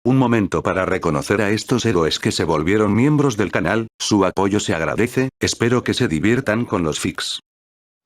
Un momento para reconocer a estos héroes que se volvieron miembros del canal, su apoyo se agradece, espero que se diviertan con los fics.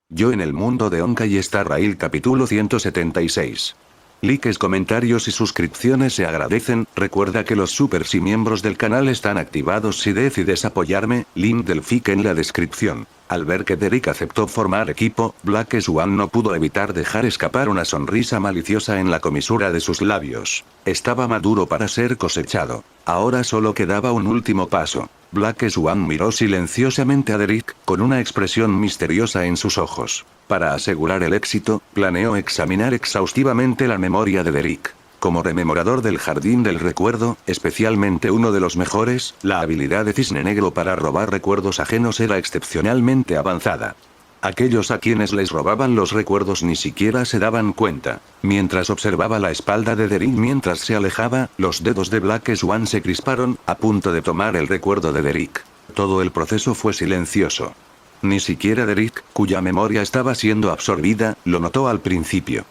Yo en el mundo de Honkai Star Rail capítulo 176. Likes, comentarios y suscripciones se agradecen, recuerda que los supers y miembros del canal están activados si decides apoyarme, link del fic en la descripción. Al ver que Derek aceptó formar equipo, Black Swan no pudo evitar dejar escapar una sonrisa maliciosa en la comisura de sus labios. Estaba maduro para ser cosechado. Ahora solo quedaba un último paso. Black Swan miró silenciosamente a Derek, con una expresión misteriosa en sus ojos. Para asegurar el éxito, planeó examinar exhaustivamente la memoria de Derek. Como rememorador del Jardín del Recuerdo, especialmente uno de los mejores, la habilidad de Cisne Negro para robar recuerdos ajenos era excepcionalmente avanzada. Aquellos a quienes les robaban los recuerdos ni siquiera se daban cuenta. Mientras observaba la espalda de Derek mientras se alejaba, los dedos de Black Swan se crisparon, a punto de tomar el recuerdo de Derek. Todo el proceso fue silencioso. Ni siquiera Derek, cuya memoria estaba siendo absorbida, lo notó al principio.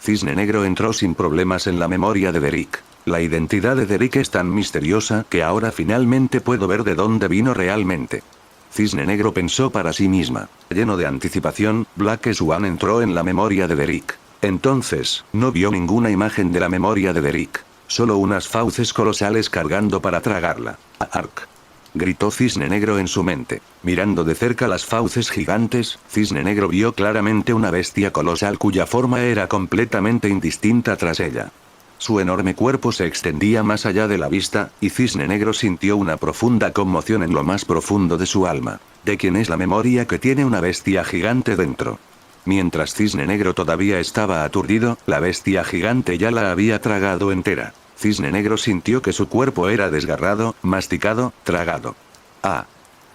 Cisne Negro entró sin problemas en la memoria de Derek. La identidad de Derek es tan misteriosa que ahora finalmente puedo ver de dónde vino realmente. Cisne Negro pensó para sí misma. Lleno de anticipación, Black Swan entró en la memoria de Derek. Entonces, no vio ninguna imagen de la memoria de Derek. Solo unas fauces colosales cargando para tragarla. Ark. Gritó Cisne Negro en su mente. Mirando de cerca las fauces gigantes, Cisne Negro vio claramente una bestia colosal cuya forma era completamente indistinta tras ella. Su enorme cuerpo se extendía más allá de la vista, y Cisne Negro sintió una profunda conmoción en lo más profundo de su alma. ¿De quién es la memoria que tiene una bestia gigante dentro? Mientras Cisne Negro todavía estaba aturdido, la bestia gigante ya la había tragado entera. Cisne Negro sintió que su cuerpo era desgarrado, masticado, tragado.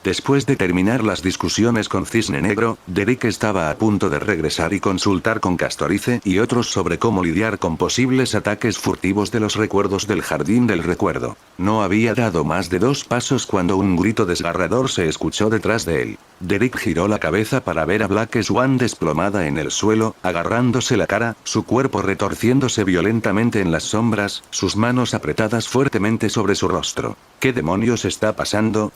Después de terminar las discusiones con Cisne Negro, Derek estaba a punto de regresar y consultar con Castorice y otros sobre cómo lidiar con posibles ataques furtivos de los recuerdos del Jardín del Recuerdo. No había dado más de 2 pasos cuando un grito desgarrador se escuchó detrás de él. Derek giró la cabeza para ver a Black Swan desplomada en el suelo, agarrándose la cara, su cuerpo retorciéndose violentamente en las sombras, sus manos apretadas fuertemente sobre su rostro. ¿Qué demonios está pasando?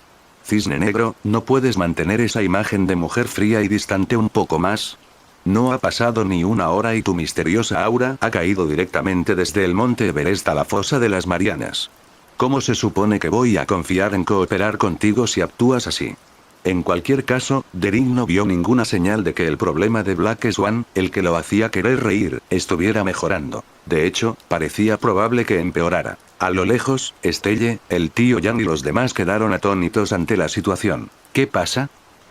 Cisne Negro, ¿no puedes mantener esa imagen de mujer fría y distante un poco más? No ha pasado ni una hora y tu misteriosa aura ha caído directamente desde el monte Everest a la fosa de las Marianas. ¿Cómo se supone que voy a confiar en cooperar contigo si actúas así? En cualquier caso, Derek no vio ninguna señal de que el problema de Black Swan, el que lo hacía querer reír, estuviera mejorando. De hecho, parecía probable que empeorara. A lo lejos, Estelle, el tío Yan y los demás quedaron atónitos ante la situación. ¿Qué pasa?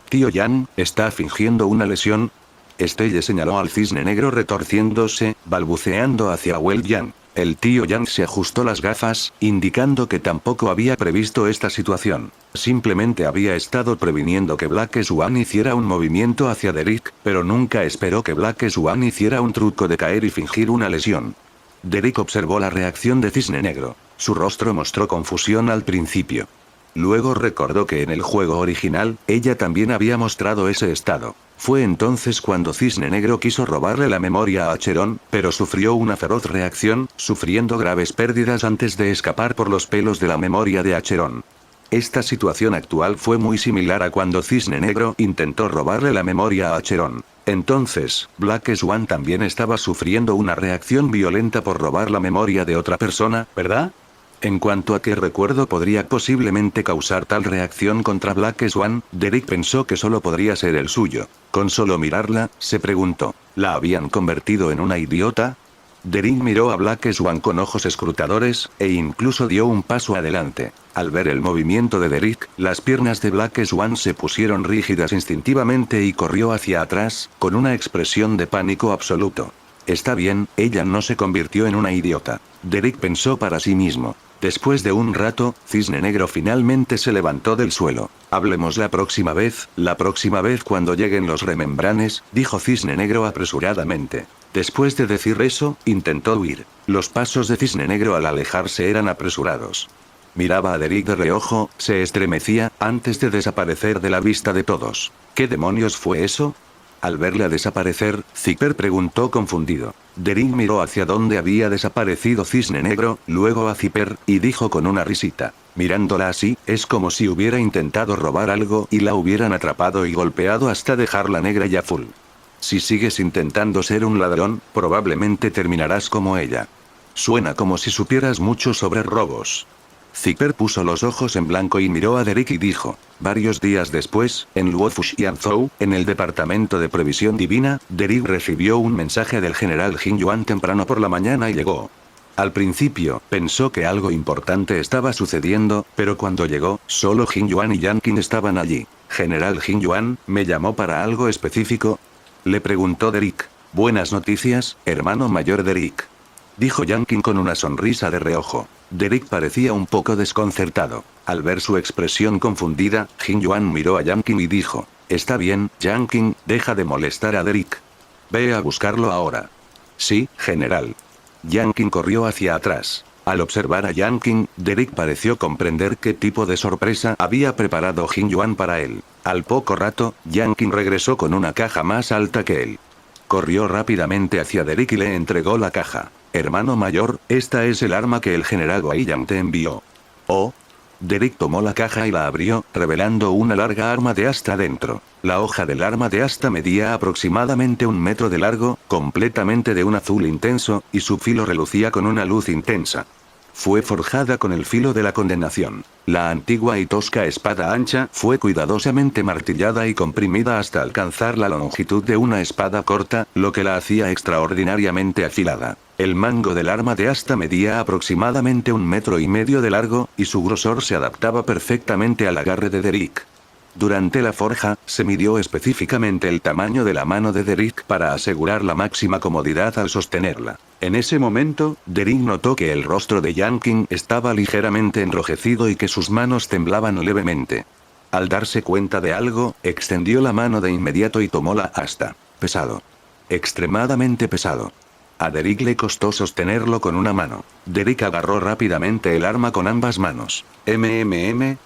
¿Tío Yan está fingiendo una lesión? Estelle señaló al Cisne Negro retorciéndose, balbuceando hacia Wel Yan. El tío Yan se ajustó las gafas, indicando que tampoco había previsto esta situación. Simplemente había estado previniendo que Black Swan hiciera un movimiento hacia Derek, pero nunca esperó que Black Swan hiciera un truco de caer y fingir una lesión. Derek observó la reacción de Cisne Negro. Su rostro mostró confusión al principio. Luego recordó que en el juego original, ella también había mostrado ese estado. Fue entonces cuando Cisne Negro quiso robarle la memoria a Acheron, pero sufrió una feroz reacción, sufriendo graves pérdidas antes de escapar por los pelos de la memoria de Acheron. Esta situación actual fue muy similar a cuando Cisne Negro intentó robarle la memoria a Acheron. Entonces, Black Swan también estaba sufriendo una reacción violenta por robar la memoria de otra persona, ¿verdad? En cuanto a qué recuerdo podría posiblemente causar tal reacción contra Black Swan, Derek pensó que solo podría ser el suyo. Con solo mirarla, se preguntó, ¿la habían convertido en una idiota? Derek miró a Black Swan con ojos escrutadores, e incluso dio un paso adelante. Al ver el movimiento de Derek, las piernas de Black Swan se pusieron rígidas instintivamente y corrió hacia atrás, con una expresión de pánico absoluto. Está bien, ella no se convirtió en una idiota. Derek pensó para sí mismo. Después de un rato, Cisne Negro finalmente se levantó del suelo. Hablemos la próxima vez cuando lleguen los remembranes, dijo Cisne Negro apresuradamente. Después de decir eso, intentó huir. Los pasos de Cisne Negro al alejarse eran apresurados. Miraba a Derek de reojo, se estremecía, antes de desaparecer de la vista de todos. ¿Qué demonios fue eso? Al verla desaparecer, Zipper preguntó confundido. Derek miró hacia donde había desaparecido Cisne Negro, luego a Zipper, y dijo con una risita. Mirándola así, es como si hubiera intentado robar algo y la hubieran atrapado y golpeado hasta dejarla negra y azul. Si sigues intentando ser un ladrón, probablemente terminarás como ella. Suena como si supieras mucho sobre robos. Zipper puso los ojos en blanco y miró a Derek y dijo. Varios días después, en Luofuxianzhou, en el departamento de previsión divina, Derek recibió un mensaje del general Jin Yuan temprano por la mañana y llegó. Al principio, pensó que algo importante estaba sucediendo, pero cuando llegó, solo Jin Yuan y Yang Qin estaban allí. General Jin Yuan, ¿me llamó para algo específico? Le preguntó Derek. Buenas noticias, hermano mayor Derek. Dijo Yang Qin con una sonrisa de reojo. Derek parecía un poco desconcertado. Al ver su expresión confundida, Jin Yuan miró a Yang Qin y dijo. Está bien, Yang Qin, deja de molestar a Derek. Ve a buscarlo ahora. Sí, general. Yang Qin corrió hacia atrás. Al observar a Yang Qin, Derek pareció comprender qué tipo de sorpresa había preparado Jin Yuan para él. Al poco rato, Yang Qin regresó con una caja más alta que él. Corrió rápidamente hacia Derek y le entregó la caja. Hermano mayor, esta es el arma que el general Wei Yang te envió. Oh. Derek tomó la caja y la abrió, revelando una larga arma de asta dentro. La hoja del arma de asta medía aproximadamente 1 metro de largo, completamente de un azul intenso, y su filo relucía con una luz intensa. Fue forjada con el filo de la condenación. La antigua y tosca espada ancha fue cuidadosamente martillada y comprimida hasta alcanzar la longitud de una espada corta, lo que la hacía extraordinariamente afilada. El mango del arma de asta medía aproximadamente 1,5 metros de largo, y su grosor se adaptaba perfectamente al agarre de Derek. Durante la forja, se midió específicamente el tamaño de la mano de Derek para asegurar la máxima comodidad al sostenerla. En ese momento, Derek notó que el rostro de Yang Qin estaba ligeramente enrojecido y que sus manos temblaban levemente. Al darse cuenta de algo, extendió la mano de inmediato y tomó la asta. Pesado. Extremadamente pesado. A Derek le costó sostenerlo con una mano. Derek agarró rápidamente el arma con ambas manos.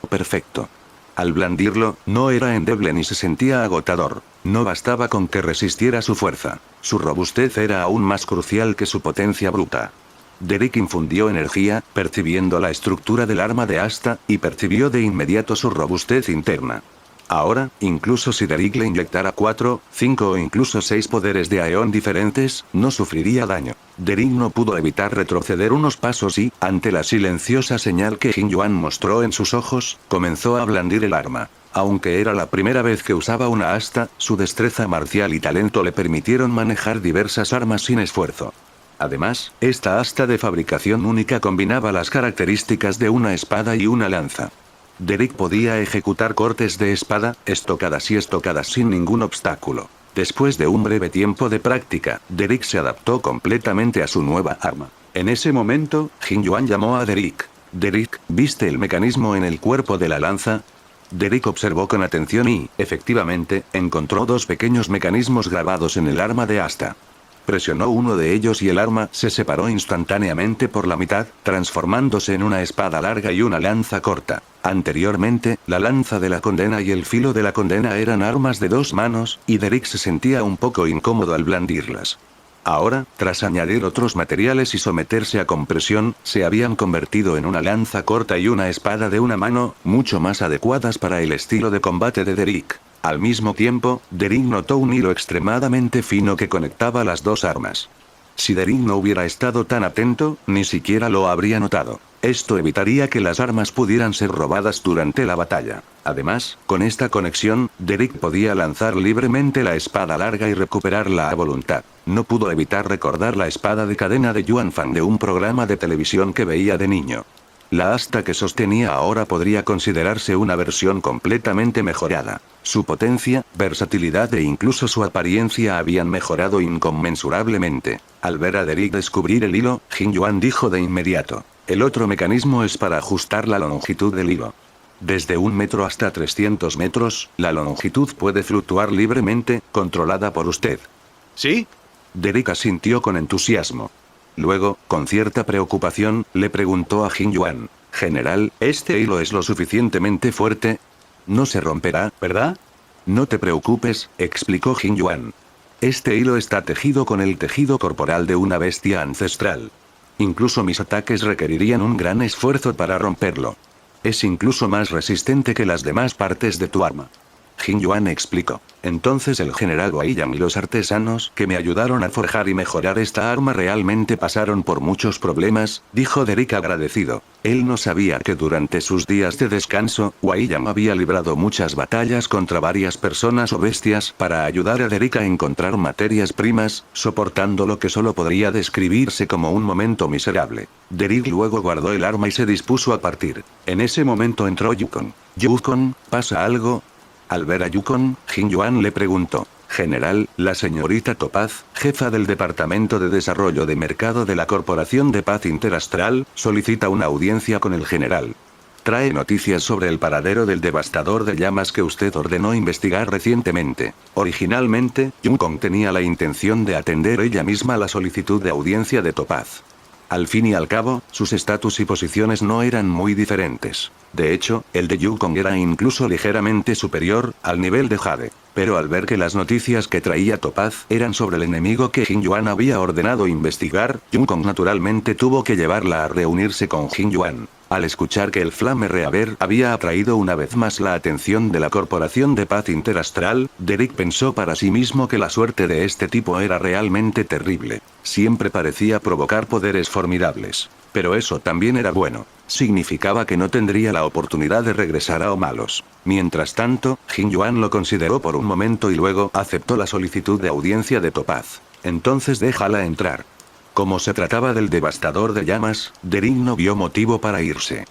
Perfecto. Al blandirlo, no era endeble ni se sentía agotador. No bastaba con que resistiera su fuerza. Su robustez era aún más crucial que su potencia bruta. Derek infundió energía, percibiendo la estructura del arma de asta, y percibió de inmediato su robustez interna. Ahora, incluso si Derek le inyectara 4, 5 o incluso 6 poderes de Aeon diferentes, no sufriría daño. Derek no pudo evitar retroceder unos pasos y, ante la silenciosa señal que Jin Yuan mostró en sus ojos, comenzó a blandir el arma. Aunque era la primera vez que usaba una asta, su destreza marcial y talento le permitieron manejar diversas armas sin esfuerzo. Además, esta asta de fabricación única combinaba las características de una espada y una lanza. Derek podía ejecutar cortes de espada, estocadas y estocadas sin ningún obstáculo. Después de un breve tiempo de práctica, Derek se adaptó completamente a su nueva arma. En ese momento, Jin Yuan llamó a Derek. Derek, ¿viste el mecanismo en el cuerpo de la lanza? Derek observó con atención y, efectivamente, encontró 2 pequeños mecanismos grabados en el arma de asta. Presionó uno de ellos y el arma se separó instantáneamente por la mitad, transformándose en una espada larga y una lanza corta. Anteriormente, la lanza de la condena y el filo de la condena eran armas de 2 manos, y Derek se sentía un poco incómodo al blandirlas. Ahora, tras añadir otros materiales y someterse a compresión, se habían convertido en una lanza corta y una espada de una mano, mucho más adecuadas para el estilo de combate de Derek. Al mismo tiempo, Derek notó un hilo extremadamente fino que conectaba las 2 armas. Si Derek no hubiera estado tan atento, ni siquiera lo habría notado. Esto evitaría que las armas pudieran ser robadas durante la batalla. Además, con esta conexión, Derek podía lanzar libremente la espada larga y recuperarla a voluntad. No pudo evitar recordar la espada de cadena de Yuan Fan de un programa de televisión que veía de niño. La asta que sostenía ahora podría considerarse una versión completamente mejorada. Su potencia, versatilidad e incluso su apariencia habían mejorado inconmensurablemente. Al ver a Derek descubrir el hilo, Jin Yuan dijo de inmediato. El otro mecanismo es para ajustar la longitud del hilo. Desde 1 metro hasta 300 metros, la longitud puede fluctuar libremente, controlada por usted. ¿Sí? Derek asintió con entusiasmo. Luego, con cierta preocupación, le preguntó a Jin Yuan. General, ¿este hilo es lo suficientemente fuerte? No se romperá, ¿verdad? No te preocupes, explicó Jin Yuan. Este hilo está tejido con el tejido corporal de una bestia ancestral. Incluso mis ataques requerirían un gran esfuerzo para romperlo. Es incluso más resistente que las demás partes de tu arma. Jin Yuan explicó. Entonces el general Wei Yang y los artesanos que me ayudaron a forjar y mejorar esta arma realmente pasaron por muchos problemas, dijo Derek agradecido. Él no sabía que durante sus días de descanso, Wei Yang había librado muchas batallas contra varias personas o bestias para ayudar a Derek a encontrar materias primas, soportando lo que solo podría describirse como un momento miserable. Derek luego guardó el arma y se dispuso a partir. En ese momento entró Yukon. Yukon, ¿pasa algo? Al ver a Yukon, Jin Yuan le preguntó. General, la señorita Topaz, jefa del Departamento de Desarrollo de Mercado de la Corporación de Paz Interastral, solicita una audiencia con el general. Trae noticias sobre el paradero del devastador de llamas que usted ordenó investigar recientemente. Originalmente, Yukon tenía la intención de atender ella misma la solicitud de audiencia de Topaz. Al fin y al cabo, sus estatus y posiciones no eran muy diferentes. De hecho, el de Yukon era incluso ligeramente superior, al nivel de Jade. Pero al ver que las noticias que traía Topaz eran sobre el enemigo que Jin Yuan había ordenado investigar, Yukon naturalmente tuvo que llevarla a reunirse con Jin Yuan. Al escuchar que el Flame Reaver había atraído una vez más la atención de la Corporación de Paz Interastral, Derek pensó para sí mismo que la suerte de este tipo era realmente terrible. Siempre parecía provocar poderes formidables. Pero eso también era bueno. Significaba que no tendría la oportunidad de regresar a Omalos. Mientras tanto, Jin Yuan lo consideró por un momento y luego aceptó la solicitud de audiencia de Topaz. Entonces déjala entrar. Como se trataba del devastador de llamas, Derek no vio motivo para irse.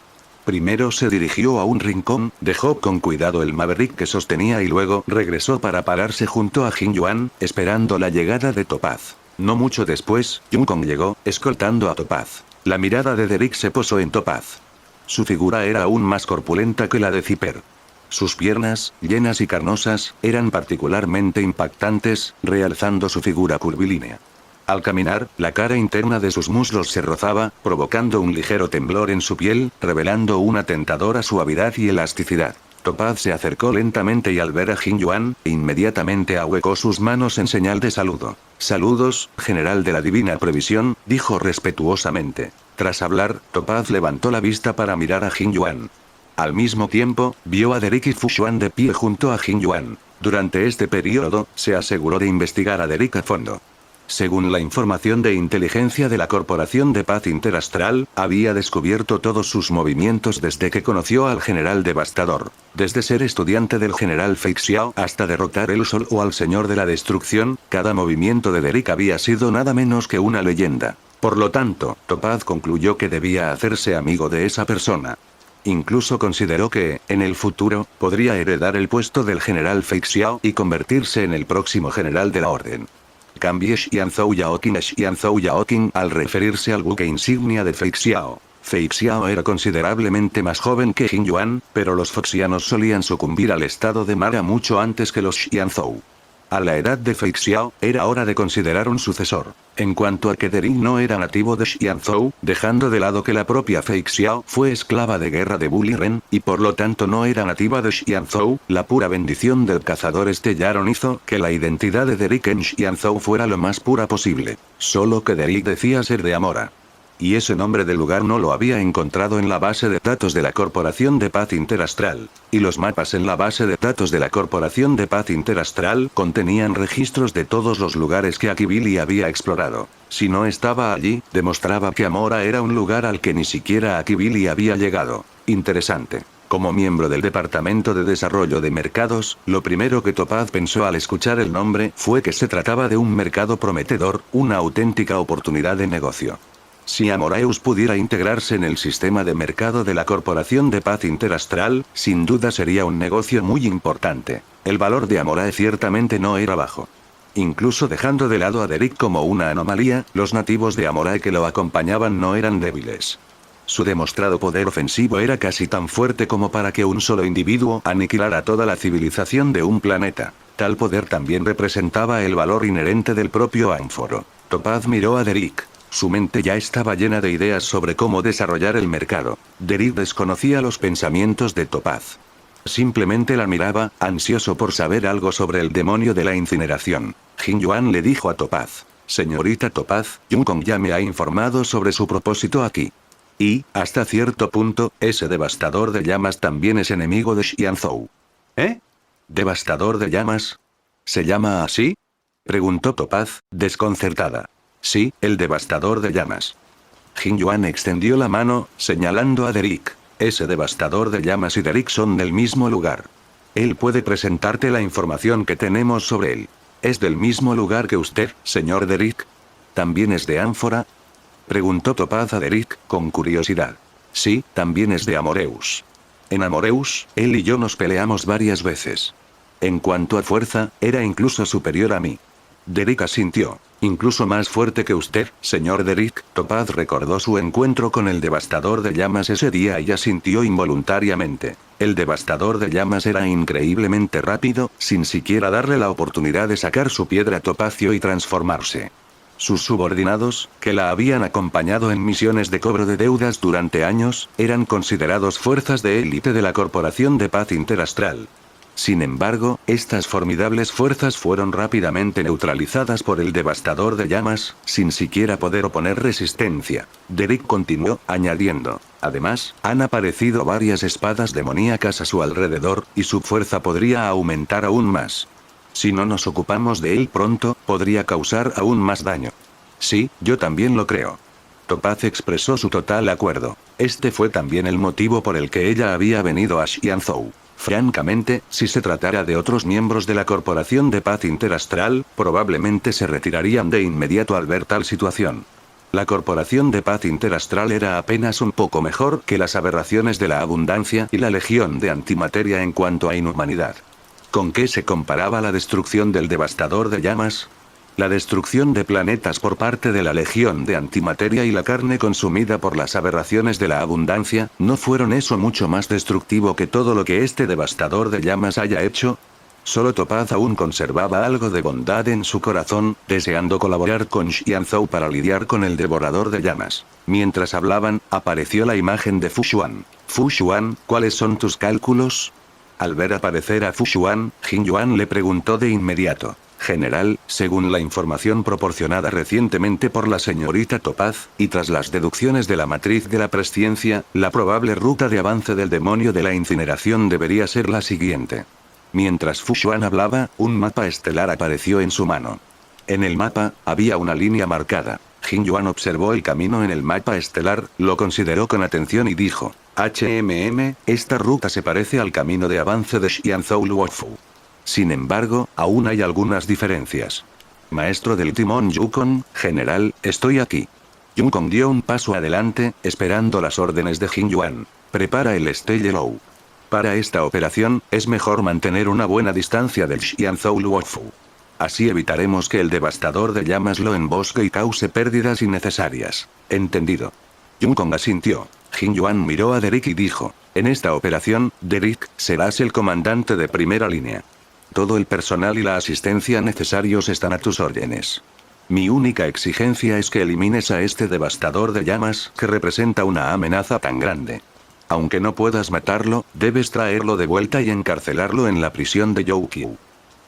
Primero se dirigió a un rincón, dejó con cuidado el Maverick que sostenía y luego regresó para pararse junto a Jin Yuan, esperando la llegada de Topaz. No mucho después, Yukon llegó, escoltando a Topaz. La mirada de Derek se posó en Topaz. Su figura era aún más corpulenta que la de Zipper. Sus piernas, llenas y carnosas, eran particularmente impactantes, realzando su figura curvilínea. Al caminar, la cara interna de sus muslos se rozaba, provocando un ligero temblor en su piel, revelando una tentadora suavidad y elasticidad. Topaz se acercó lentamente y al ver a Jin Yuan, inmediatamente ahuecó sus manos en señal de saludo. «Saludos, general de la Divina Previsión», dijo respetuosamente. Tras hablar, Topaz levantó la vista para mirar a Jin Yuan. Al mismo tiempo, vio a Derek y Fu Xuan de pie junto a Jin Yuan. Durante este periodo, se aseguró de investigar a Derek a fondo. Según la información de inteligencia de la Corporación de Paz Interastral, había descubierto todos sus movimientos desde que conoció al general devastador. Desde ser estudiante del general Fei Xiao hasta derrotar el Sol o al Señor de la Destrucción, cada movimiento de Derek había sido nada menos que una leyenda. Por lo tanto, Topaz concluyó que debía hacerse amigo de esa persona. Incluso consideró que, en el futuro, podría heredar el puesto del general Fei Xiao y convertirse en el próximo general de la Orden. Cambie Xianzhou Yaoqing a Xianzhou Yaoqing al referirse al buque insignia de Fei Xiao. Fei Xiao era considerablemente más joven que Jin Yuan, pero los foxianos solían sucumbir al estado de Mara mucho antes que los Xianzhou. A la edad de Fei Xiao, era hora de considerar un sucesor. En cuanto a que Derek no era nativo de Xianzhou, dejando de lado que la propia Fei Xiao fue esclava de guerra de Buliren, y por lo tanto no era nativa de Xianzhou, la pura bendición del cazador estellaron hizo que la identidad de Derek en Xianzhou fuera lo más pura posible. Solo que Derek decía ser de Amora. Y ese nombre del lugar no lo había encontrado en la base de datos de la Corporación de Paz Interastral. Y los mapas en la base de datos de la Corporación de Paz Interastral contenían registros de todos los lugares que Akibili había explorado. Si no estaba allí, demostraba que Amora era un lugar al que ni siquiera Akibili había llegado. Interesante. Como miembro del Departamento de Desarrollo de Mercados, lo primero que Topaz pensó al escuchar el nombre fue que se trataba de un mercado prometedor, una auténtica oportunidad de negocio. Si Amoraeus pudiera integrarse en el sistema de mercado de la Corporación de Paz Interastral, sin duda sería un negocio muy importante. El valor de Amorae ciertamente no era bajo. Incluso dejando de lado a Derek como una anomalía, los nativos de Amorae que lo acompañaban no eran débiles. Su demostrado poder ofensivo era casi tan fuerte como para que un solo individuo aniquilara toda la civilización de un planeta. Tal poder también representaba el valor inherente del propio ánforo. Topaz miró a Derek. Su mente ya estaba llena de ideas sobre cómo desarrollar el mercado. Derek desconocía los pensamientos de Topaz. simplemente la miraba, ansioso por saber algo sobre el demonio de la incineración. Jin Yuan le dijo a Topaz. Señorita Topaz, Yukong ya me ha informado sobre su propósito aquí. Y, hasta cierto punto, ese devastador de llamas también es enemigo de Xianzhou. ¿Eh? ¿Devastador de llamas? ¿Se llama así? Preguntó Topaz, desconcertada. Sí, el devastador de llamas. Jin Yuan extendió la mano, señalando a Derek. Ese devastador de llamas y Derek son del mismo lugar. Él puede presentarte la información que tenemos sobre él. ¿Es del mismo lugar que usted, señor Derek? ¿También es de Ánfora? Preguntó Topaz a Derek, con curiosidad. Sí, también es de Amoreus. En Amoreus, él y yo nos peleamos varias veces. En cuanto a fuerza, era incluso superior a mí. Derek asintió. Incluso más fuerte que usted, señor Derek. Topaz recordó su encuentro con el devastador de llamas ese día y asintió involuntariamente. El devastador de llamas era increíblemente rápido, sin siquiera darle la oportunidad de sacar su piedra topacio y transformarse. Sus subordinados, que la habían acompañado en misiones de cobro de deudas durante años, eran considerados fuerzas de élite de la Corporación de Paz Interastral. Sin embargo, estas formidables fuerzas fueron rápidamente neutralizadas por el devastador de llamas, sin siquiera poder oponer resistencia. Derek continuó, añadiendo. Además, han aparecido varias espadas demoníacas a su alrededor, y su fuerza podría aumentar aún más. Si no nos ocupamos de él pronto, podría causar aún más daño. Sí, yo también lo creo. Topaz expresó su total acuerdo. Este fue también el motivo por el que ella había venido a Xianzhou. Francamente, si se tratara de otros miembros de la Corporación de Paz Interastral, probablemente se retirarían de inmediato al ver tal situación. La Corporación de Paz Interastral era apenas un poco mejor que las aberraciones de la abundancia y la Legión de Antimateria en cuanto a inhumanidad. ¿Con qué se comparaba la destrucción del devastador de llamas? La destrucción de planetas por parte de la Legión de Antimateria y la carne consumida por las aberraciones de la abundancia, ¿no fueron eso mucho más destructivo que todo lo que este devastador de llamas haya hecho? Solo Topaz aún conservaba algo de bondad en su corazón, deseando colaborar con Xianzhou para lidiar con el devorador de llamas. Mientras hablaban, apareció la imagen de Fu Xuan. Fu Xuan, ¿cuáles son tus cálculos? Al ver aparecer a Fu Xuan, Jin Yuan le preguntó de inmediato. General, según la información proporcionada recientemente por la señorita Topaz, y tras las deducciones de la matriz de la presciencia, la probable ruta de avance del demonio de la incineración debería ser la siguiente. Mientras Fu Xuan hablaba, un mapa estelar apareció en su mano. En el mapa, había una línea marcada. Jin Yuan observó el camino en el mapa estelar, lo consideró con atención y dijo, esta ruta se parece al camino de avance de Xianzhou Luofu. Sin embargo, aún hay algunas diferencias. Maestro del timón Yukong, general, estoy aquí. Yukong dio un paso adelante, esperando las órdenes de Jin Yuan. Prepara el Stellelou. Para esta operación, es mejor mantener una buena distancia del Xianzhou Luofu. Así evitaremos que el devastador de llamas lo embosque y cause pérdidas innecesarias. Entendido. Yukong asintió. Jin Yuan miró a Derek y dijo, en esta operación, Derek, serás el comandante de primera línea. Todo el personal y la asistencia necesarios están a tus órdenes. Mi única exigencia es que elimines a este devastador de llamas que representa una amenaza tan grande. Aunque no puedas matarlo, debes traerlo de vuelta y encarcelarlo en la prisión de Youkyu.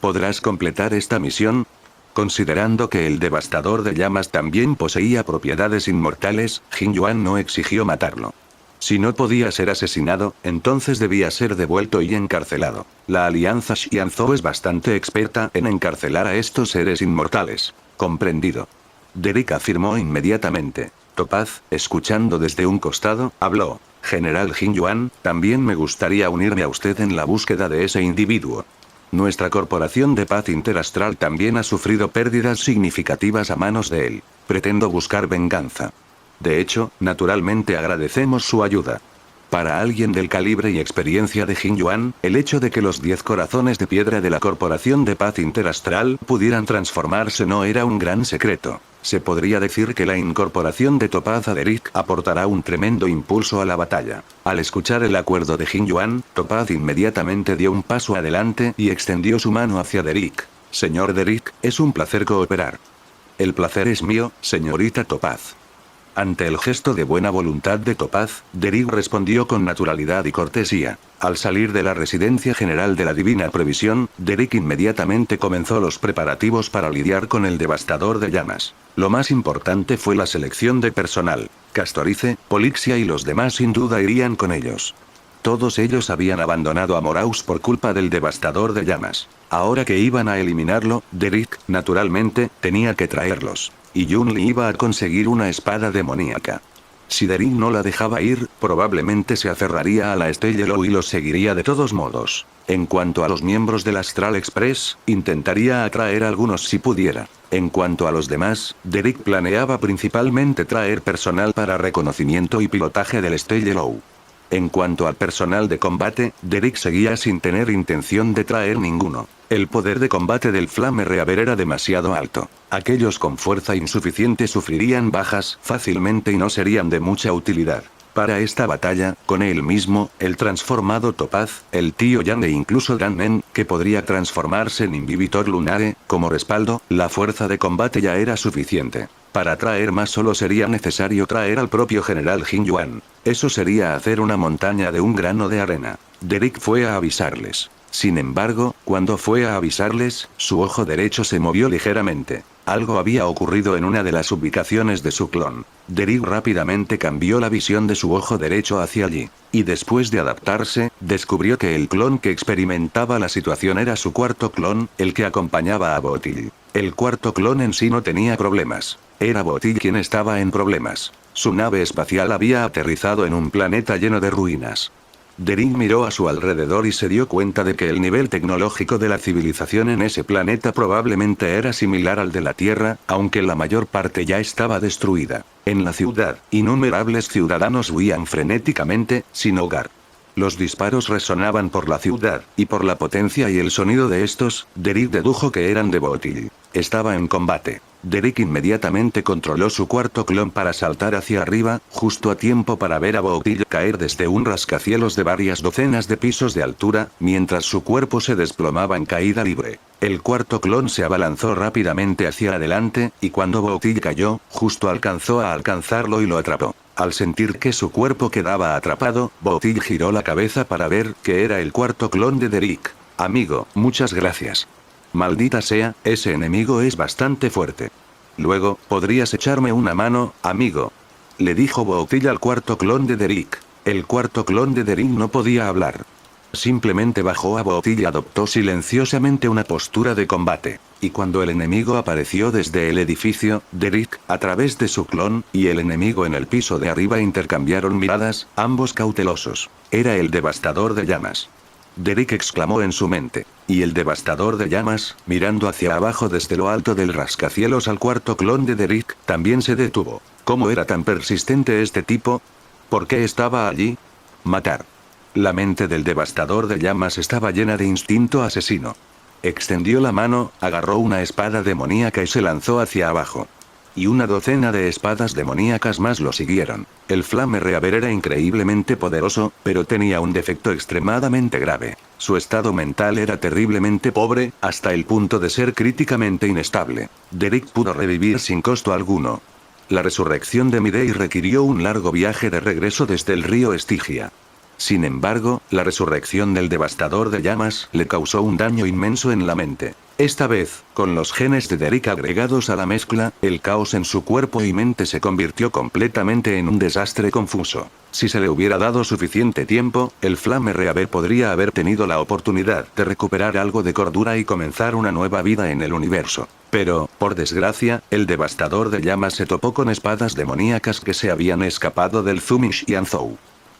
¿Podrás completar esta misión? Considerando que el devastador de llamas también poseía propiedades inmortales, Jin Yuan no exigió matarlo. Si no podía ser asesinado, entonces debía ser devuelto y encarcelado. La Alianza Xianzhou es bastante experta en encarcelar a estos seres inmortales. Comprendido. Derek afirmó inmediatamente. Topaz, escuchando desde un costado, habló. General Jin Yuan, también me gustaría unirme a usted en la búsqueda de ese individuo. Nuestra Corporación de Paz Interastral también ha sufrido pérdidas significativas a manos de él. Pretendo buscar venganza. De hecho, naturalmente agradecemos su ayuda. Para alguien del calibre y experiencia de Jin Yuan, el hecho de que los 10 corazones de piedra de la Corporación de Paz Interastral pudieran transformarse no era un gran secreto. Se podría decir que la incorporación de Topaz a Derek aportará un tremendo impulso a la batalla. Al escuchar el acuerdo de Jin Yuan, Topaz inmediatamente dio un paso adelante y extendió su mano hacia Derek. Señor Derek, es un placer cooperar. El placer es mío, señorita Topaz. Ante el gesto de buena voluntad de Topaz, Derrick respondió con naturalidad y cortesía. Al salir de la residencia general de la Divina Previsión, Derrick inmediatamente comenzó los preparativos para lidiar con el devastador de llamas. Lo más importante fue la selección de personal. Castorice, Polixia y los demás sin duda irían con ellos. Todos ellos habían abandonado a Moraus por culpa del devastador de llamas. Ahora que iban a eliminarlo, Derrick, naturalmente, tenía que traerlos. Y Yun-Li iba a conseguir una espada demoníaca. Si Derrick no la dejaba ir, probablemente se aferraría a la Stellelo y los seguiría de todos modos. En cuanto a los miembros del Astral Express, intentaría atraer a algunos si pudiera. En cuanto a los demás, Derrick planeaba principalmente traer personal para reconocimiento y pilotaje del Stellelo. En cuanto al personal de combate, Derrick seguía sin tener intención de traer ninguno. El poder de combate del Flame Reaver era demasiado alto. Aquellos con fuerza insuficiente sufrirían bajas fácilmente y no serían de mucha utilidad. Para esta batalla, con él mismo, el transformado Topaz, el tío Yang e incluso Ganmen, que podría transformarse en Inhibitor Lunare, como respaldo, la fuerza de combate ya era suficiente. Para traer más solo sería necesario traer al propio general Jin Yuan. Eso sería hacer una montaña de un grano de arena. Derrick fue a avisarles. Sin embargo, cuando fue a avisarles, su ojo derecho se movió ligeramente. Algo había ocurrido en una de las ubicaciones de su clon. Derrick rápidamente cambió la visión de su ojo derecho hacia allí. Y después de adaptarse, descubrió que el clon que experimentaba la situación era su cuarto clon, el que acompañaba a Botil. El cuarto clon en sí no tenía problemas. Era Botil quien estaba en problemas. Su nave espacial había aterrizado en un planeta lleno de ruinas. Derrick miró a su alrededor y se dio cuenta de que el nivel tecnológico de la civilización en ese planeta probablemente era similar al de la Tierra, aunque la mayor parte ya estaba destruida. En la ciudad, innumerables ciudadanos huían frenéticamente, sin hogar. Los disparos resonaban por la ciudad, y por la potencia y el sonido de estos, Derrick dedujo que eran de Botil. Estaba en combate. Derrick inmediatamente controló su cuarto clon para saltar hacia arriba, justo a tiempo para ver a Botil caer desde un rascacielos de varias docenas de pisos de altura, mientras su cuerpo se desplomaba en caída libre. El cuarto clon se abalanzó rápidamente hacia adelante, y cuando Botil cayó, justo alcanzó a alcanzarlo y lo atrapó. Al sentir que su cuerpo quedaba atrapado, Botil giró la cabeza para ver que era el cuarto clon de Derrick. Amigo, muchas gracias. Maldita sea, ese enemigo es bastante fuerte. Luego, ¿podrías echarme una mano, amigo? Le dijo Botil al cuarto clon de Derrick. El cuarto clon de Derrick no podía hablar. Simplemente bajó a Botil y adoptó silenciosamente una postura de combate. Y cuando el enemigo apareció desde el edificio, Derrick, a través de su clon, y el enemigo en el piso de arriba intercambiaron miradas, ambos cautelosos. Era el devastador de llamas. Derrick exclamó en su mente. Y el devastador de llamas, mirando hacia abajo desde lo alto del rascacielos al cuarto clon de Derrick, también se detuvo. ¿Cómo era tan persistente este tipo? ¿Por qué estaba allí? Matar. La mente del devastador de llamas estaba llena de instinto asesino. Extendió la mano, agarró una espada demoníaca y se lanzó hacia abajo. Y una docena de espadas demoníacas más lo siguieron. El Flame Reaver era increíblemente poderoso, pero tenía un defecto extremadamente grave. Su estado mental era terriblemente pobre, hasta el punto de ser críticamente inestable. Derrick pudo revivir sin costo alguno. La resurrección de Midei requirió un largo viaje de regreso desde el río Estigia. Sin embargo, la resurrección del devastador de llamas le causó un daño inmenso en la mente. Esta vez, con los genes de Derrick agregados a la mezcla, el caos en su cuerpo y mente se convirtió completamente en un desastre confuso. Si se le hubiera dado suficiente tiempo, el Flame Reaver podría haber tenido la oportunidad de recuperar algo de cordura y comenzar una nueva vida en el universo. Pero, por desgracia, el devastador de llamas se topó con espadas demoníacas que se habían escapado del Zumish Yanzhou.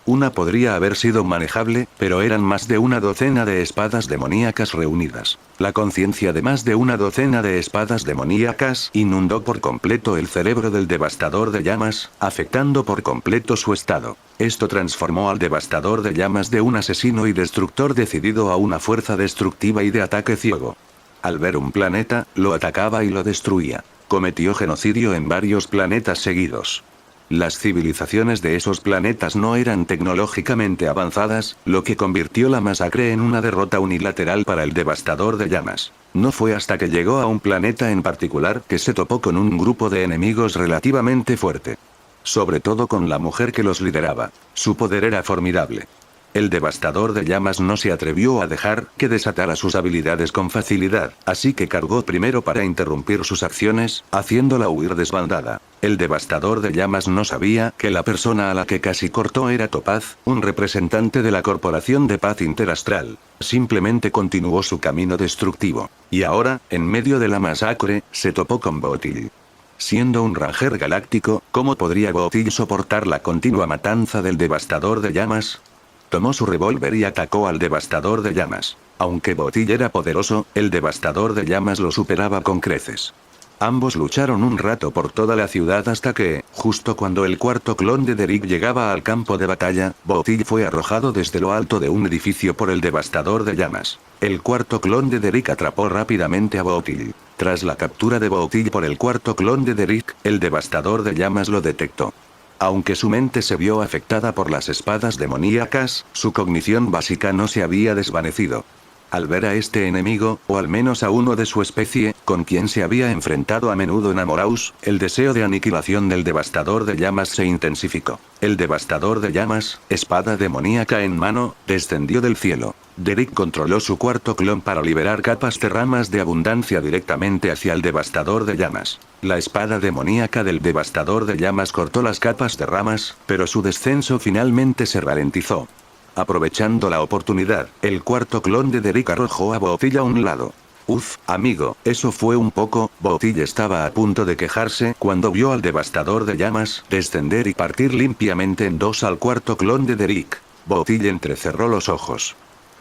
Una podría haber sido manejable, pero eran más de una docena de espadas demoníacas reunidas. La conciencia de más de una docena de espadas demoníacas inundó por completo el cerebro del devastador de llamas, afectando por completo su estado. Esto transformó al devastador de llamas de un asesino y destructor decidido a una fuerza destructiva y de ataque ciego. Al ver un planeta, lo atacaba y lo destruía. Cometió genocidio en varios planetas seguidos. Las civilizaciones de esos planetas no eran tecnológicamente avanzadas, lo que convirtió la masacre en una derrota unilateral para el devastador de llamas. No fue hasta que llegó a un planeta en particular que se topó con un grupo de enemigos relativamente fuerte. sobre todo con la mujer que los lideraba. Su poder era formidable. El devastador de llamas no se atrevió a dejar que desatara sus habilidades con facilidad, así que cargó primero para interrumpir sus acciones, haciéndola huir desbandada. El devastador de llamas no sabía que la persona a la que casi cortó era Topaz, un representante de la Corporación de Paz Interastral. Simplemente continuó su camino destructivo. Y ahora, en medio de la masacre, se topó con Booty. Siendo un Ranger galáctico, ¿cómo podría Booty soportar la continua matanza del devastador de llamas? Tomó su revólver y atacó al devastador de llamas. Aunque Booty era poderoso, el devastador de llamas lo superaba con creces. Ambos lucharon un rato por toda la ciudad hasta que, justo cuando el cuarto clon de Derek llegaba al campo de batalla, Booty fue arrojado desde lo alto de un edificio por el devastador de llamas. El cuarto clon de Derek atrapó rápidamente a Booty. Tras la captura de Booty por el cuarto clon de Derek, el devastador de llamas lo detectó. Aunque su mente se vio afectada por las espadas demoníacas, su cognición básica no se había desvanecido. Al ver a este enemigo, o al menos a uno de su especie, con quien se había enfrentado a menudo en Amoraus, el deseo de aniquilación del devastador de llamas se intensificó. El devastador de llamas, espada demoníaca en mano, descendió del cielo. Derek controló su cuarto clon para liberar capas de ramas de abundancia directamente hacia el devastador de llamas. La espada demoníaca del devastador de llamas cortó las capas de ramas, pero su descenso finalmente se ralentizó. Aprovechando la oportunidad, el cuarto clon de Derek arrojó a Booty a un lado. Uf, amigo, eso fue un poco. Booty estaba a punto de quejarse cuando vio al devastador de llamas descender y partir limpiamente en dos al cuarto clon de Derek. Booty entrecerró los ojos.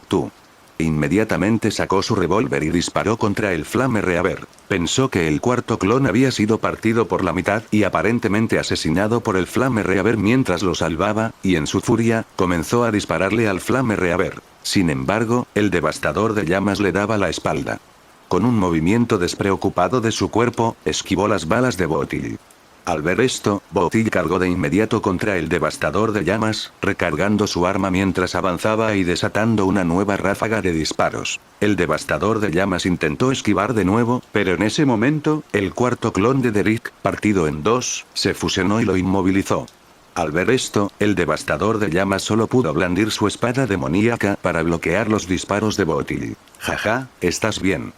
Tú. Inmediatamente sacó su revólver y disparó contra el Flame Reaver. Pensó que el cuarto clon había sido partido por la mitad y aparentemente asesinado por el Flame Reaver mientras lo salvaba, y en su furia, comenzó a dispararle al Flame Reaver. Sin embargo, el devastador de llamas le daba la espalda. Con un movimiento despreocupado de su cuerpo, esquivó las balas de Booty. Al ver esto, Booty cargó de inmediato contra el devastador de llamas, recargando su arma mientras avanzaba y desatando una nueva ráfaga de disparos. El devastador de llamas intentó esquivar de nuevo, pero en ese momento, el cuarto clon de Derek, partido en dos, se fusionó y lo inmovilizó. Al ver esto, el devastador de llamas solo pudo blandir su espada demoníaca para bloquear los disparos de Booty. Jaja, ¿estás bien?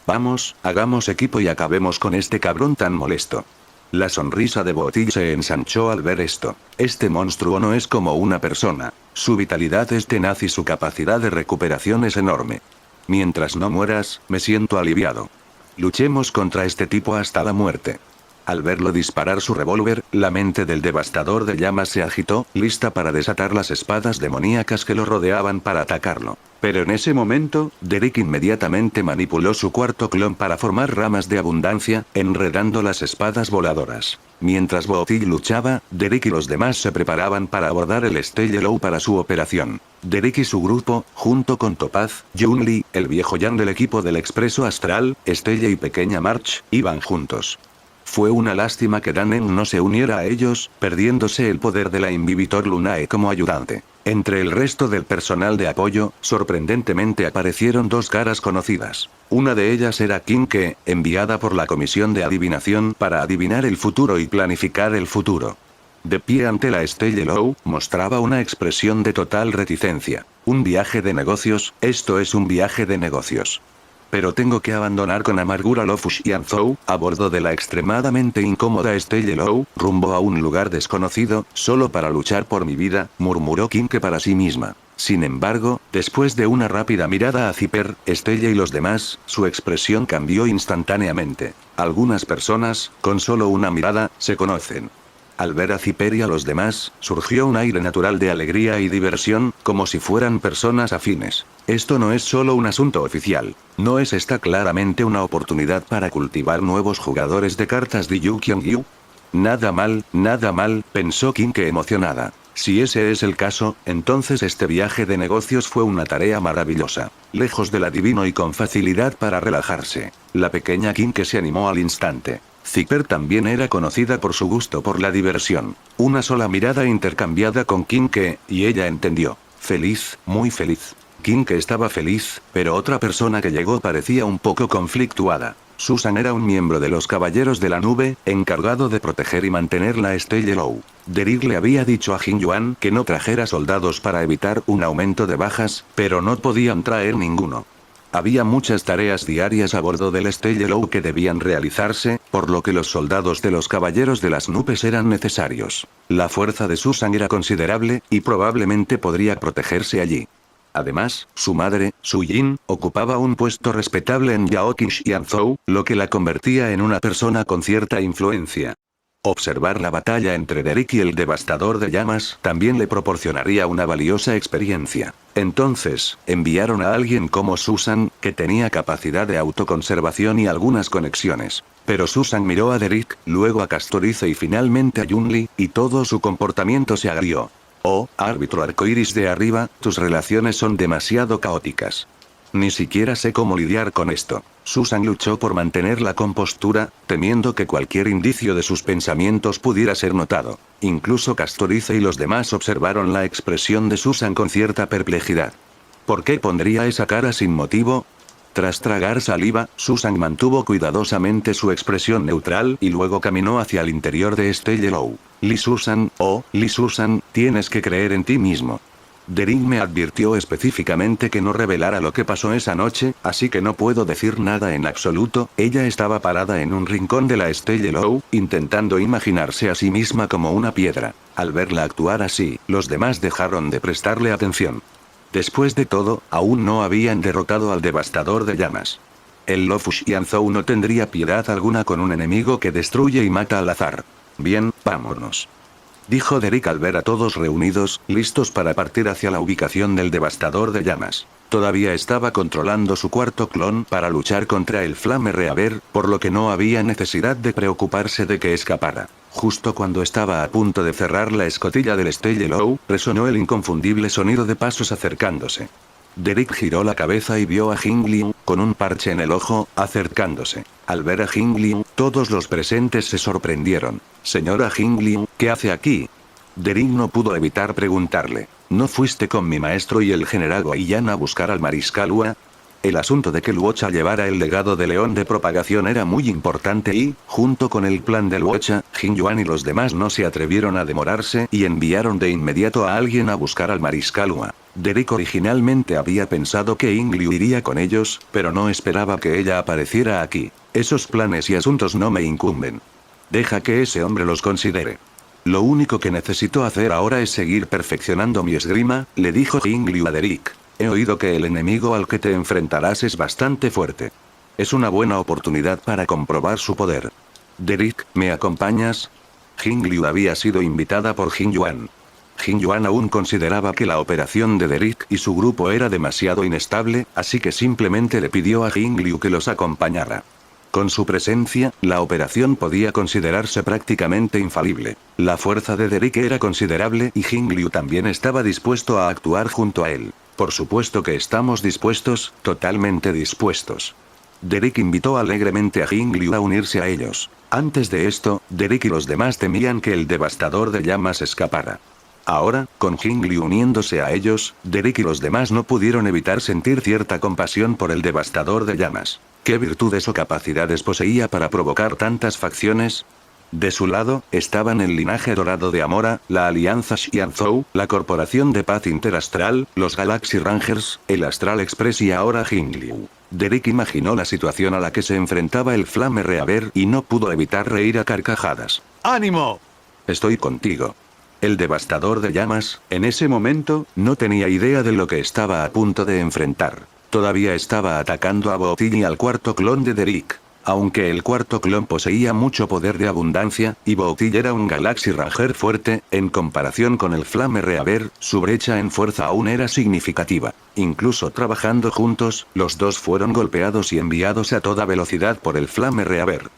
Vamos, hagamos equipo y acabemos con este cabrón tan molesto. La sonrisa de Booty se ensanchó al ver esto. Este monstruo no es como una persona. Su vitalidad es tenaz y su capacidad de recuperación es enorme. Mientras no mueras, me siento aliviado. Luchemos contra este tipo hasta la muerte. Al verlo disparar su revólver, la mente del devastador de llamas se agitó, lista para desatar las espadas demoníacas que lo rodeaban para atacarlo. Pero en ese momento, Derek inmediatamente manipuló su cuarto clon para formar ramas de abundancia, enredando las espadas voladoras. Mientras Booty luchaba, Derek y los demás se preparaban para abordar el Stellar para su operación. Derek y su grupo, junto con Topaz, Junli, el viejo Jan del equipo del Expreso Astral, Stella y Pequeña March, iban juntos. Fue una lástima que Danen no se uniera a ellos, perdiéndose el poder de la Inhibitor Lunae como ayudante. Entre el resto del personal de apoyo, sorprendentemente aparecieron dos caras conocidas. Una de ellas era Kinke, enviada por la Comisión de Adivinación para adivinar el futuro y planificar el futuro. De pie ante la Stellar, mostraba una expresión de total reticencia. Un viaje de negocios, esto es un viaje de negocios. Pero tengo que abandonar con amargura Lofus y Anzou, a bordo de la extremadamente incómoda Stellar, rumbo a un lugar desconocido, solo para luchar por mi vida, murmuró Kinke para sí misma. Sin embargo, después de una rápida mirada a Zipper, Stella y los demás, su expresión cambió instantáneamente. Algunas personas, con solo una mirada, se conocen. Al ver a Zipper y a los demás, surgió un aire natural de alegría y diversión, como si fueran personas afines. Esto no es solo un asunto oficial. ¿No es esta claramente una oportunidad para cultivar nuevos jugadores de cartas de Yu Qiangyu? Nada mal, pensó Kinke emocionada. Si ese es el caso, entonces este viaje de negocios fue una tarea maravillosa. Lejos del adivino y con facilidad para relajarse. La pequeña Kinke se animó al instante. Zipper también era conocida por su gusto por la diversión. Una sola mirada intercambiada con Kinke, y ella entendió. Feliz, muy feliz. Kinke estaba feliz, pero otra persona que llegó parecía un poco conflictuada. Susan era un miembro de los Caballeros de la Nube, encargado de proteger y mantener la Stella Yellow. Derrick le había dicho a Jin Yuan que no trajera soldados para evitar un aumento de bajas, pero no podían traer ninguno. Había muchas tareas diarias a bordo del Stella Yellow que debían realizarse, por lo que los soldados de los Caballeros de las Nubes eran necesarios. La fuerza de Susan era considerable, y probablemente podría protegerse allí. Además, su madre, Su Jin, ocupaba un puesto respetable en Yaoqing Xianzhou, lo que la convertía en una persona con cierta influencia. Observar la batalla entre Derrick y el Devastador de Llamas también le proporcionaría una valiosa experiencia. Entonces, enviaron a alguien como Susan, que tenía capacidad de autoconservación y algunas conexiones. Pero Susan miró a Derrick, luego a Castorice y finalmente a Yunli, y todo su comportamiento se agrió. Oh, árbitro arcoíris de arriba, tus relaciones son demasiado caóticas. Ni siquiera sé cómo lidiar con esto. Susan luchó por mantener la compostura, temiendo que cualquier indicio de sus pensamientos pudiera ser notado. Incluso Castorice y los demás observaron la expresión de Susan con cierta perplejidad. ¿Por qué pondría esa cara sin motivo? Tras tragar saliva, Susan mantuvo cuidadosamente su expresión neutral y luego caminó hacia el interior de Stella Yellow. Lee Susan, tienes que creer en ti mismo. Derrick me advirtió específicamente que no revelara lo que pasó esa noche, así que no puedo decir nada en absoluto. Ella estaba parada en un rincón de la Stella Yellow, intentando imaginarse a sí misma como una piedra. Al verla actuar así, los demás dejaron de prestarle atención. Después de todo, aún no habían derrotado al Devastador de Llamas. El Luofu Xianzhou no tendría piedad alguna con un enemigo que destruye y mata al azar. Bien, vámonos. Dijo Derrick al ver a todos reunidos, listos para partir hacia la ubicación del Devastador de Llamas. Todavía estaba controlando su cuarto clon para luchar contra el Flame Reaver, por lo que no había necesidad de preocuparse de que escapara. Justo cuando estaba a punto de cerrar la escotilla del Stella Yellow, resonó el inconfundible sonido de pasos acercándose. Derrick giró la cabeza y vio a Jing Liu, con un parche en el ojo, acercándose. Al ver a Jing Liu, todos los presentes se sorprendieron. Señora Jing Liu, ¿qué hace aquí? Derrick no pudo evitar preguntarle. ¿No fuiste con mi maestro y el general Guaiyan a buscar al mariscal Hua? El asunto de que Luocha llevara el legado de León de propagación era muy importante y, junto con el plan de Luocha, Jin Yuan y los demás no se atrevieron a demorarse y enviaron de inmediato a alguien a buscar al mariscal Hua. Derrick originalmente había pensado que Ying Liu iría con ellos, pero no esperaba que ella apareciera aquí. Esos planes y asuntos no me incumben. Deja que ese hombre los considere. Lo único que necesito hacer ahora es seguir perfeccionando mi esgrima, le dijo Jing Liu a Derrick. He oído que el enemigo al que te enfrentarás es bastante fuerte. Es una buena oportunidad para comprobar su poder. Derrick, ¿me acompañas? Jing Liu había sido invitada por Jin Yuan. Jin Yuan aún consideraba que la operación de Derrick y su grupo era demasiado inestable, así que simplemente le pidió a Jing Liu que los acompañara. Con su presencia, la operación podía considerarse prácticamente infalible. La fuerza de Derrick era considerable y Jing Liu también estaba dispuesto a actuar junto a él. Por supuesto que estamos dispuestos, totalmente dispuestos. Derrick invitó alegremente a Jing Liu a unirse a ellos. Antes de esto, Derrick y los demás temían que el Devastador de Llamas escapara. Ahora, con Jing Liu uniéndose a ellos, Derrick y los demás no pudieron evitar sentir cierta compasión por el Devastador de Llamas. ¿Qué virtudes o capacidades poseía para provocar tantas facciones? De su lado, estaban el linaje dorado de Amora, la Alianza Xianzhou, la Corporación de Paz Interastral, los Galaxy Rangers, el Astral Express y ahora Jing Liu. Derrick imaginó la situación a la que se enfrentaba el Flame Reaver y no pudo evitar reír a carcajadas. ¡Ánimo! Estoy contigo. El Devastador de Llamas, en ese momento, no tenía idea de lo que estaba a punto de enfrentar. Todavía estaba atacando a Booty y al cuarto clon de Derrick. Aunque el cuarto clon poseía mucho poder de abundancia, y Booty era un Galaxy Ranger fuerte, en comparación con el Flame Reaver, su brecha en fuerza aún era significativa. Incluso trabajando juntos, los dos fueron golpeados y enviados a toda velocidad por el Flame Reaver.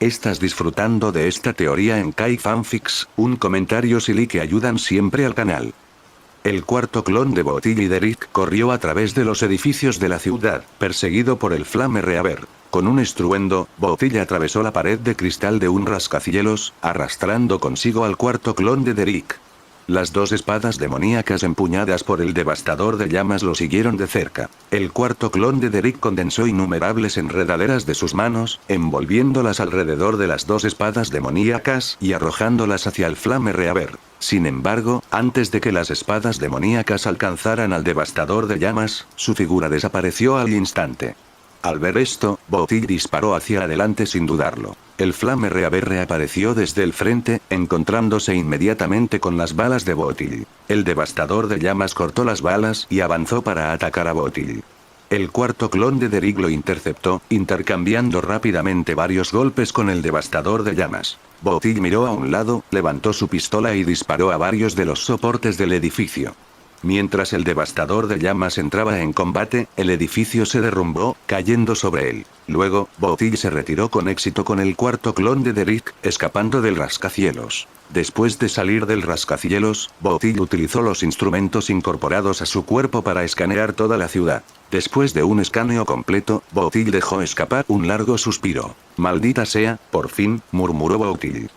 ¿Estás disfrutando de esta teoría en Kai Fanfics? Un comentario silly que ayudan siempre al canal. El cuarto clon de Booty y Derrick corrió a través de los edificios de la ciudad, perseguido por el Flame Reaver. Con un estruendo, Booty atravesó la pared de cristal de un rascacielos, arrastrando consigo al cuarto clon de Derrick. Las dos espadas demoníacas empuñadas por el devastador de llamas lo siguieron de cerca. El cuarto clon de Derrick condensó innumerables enredaderas de sus manos, envolviéndolas alrededor de las dos espadas demoníacas y arrojándolas hacia el Flame Reaver. Sin embargo, antes de que las espadas demoníacas alcanzaran al devastador de llamas, su figura desapareció al instante. Al ver esto, Booty disparó hacia adelante sin dudarlo. El Flame Reaver reapareció desde el frente, encontrándose inmediatamente con las balas de Booty. El devastador de llamas cortó las balas y avanzó para atacar a Booty. El cuarto clon de Derrick lo interceptó, intercambiando rápidamente varios golpes con el devastador de llamas. Booty miró a un lado, levantó su pistola y disparó a varios de los soportes del edificio. Mientras el devastador de llamas entraba en combate, el edificio se derrumbó, cayendo sobre él. Luego, Booty se retiró con éxito con el cuarto clon de Derrick, escapando del rascacielos. Después de salir del rascacielos, Booty utilizó los instrumentos incorporados a su cuerpo para escanear toda la ciudad. Después de un escaneo completo, Booty dejó escapar un largo suspiro. «Maldita sea, por fin», murmuró Booty.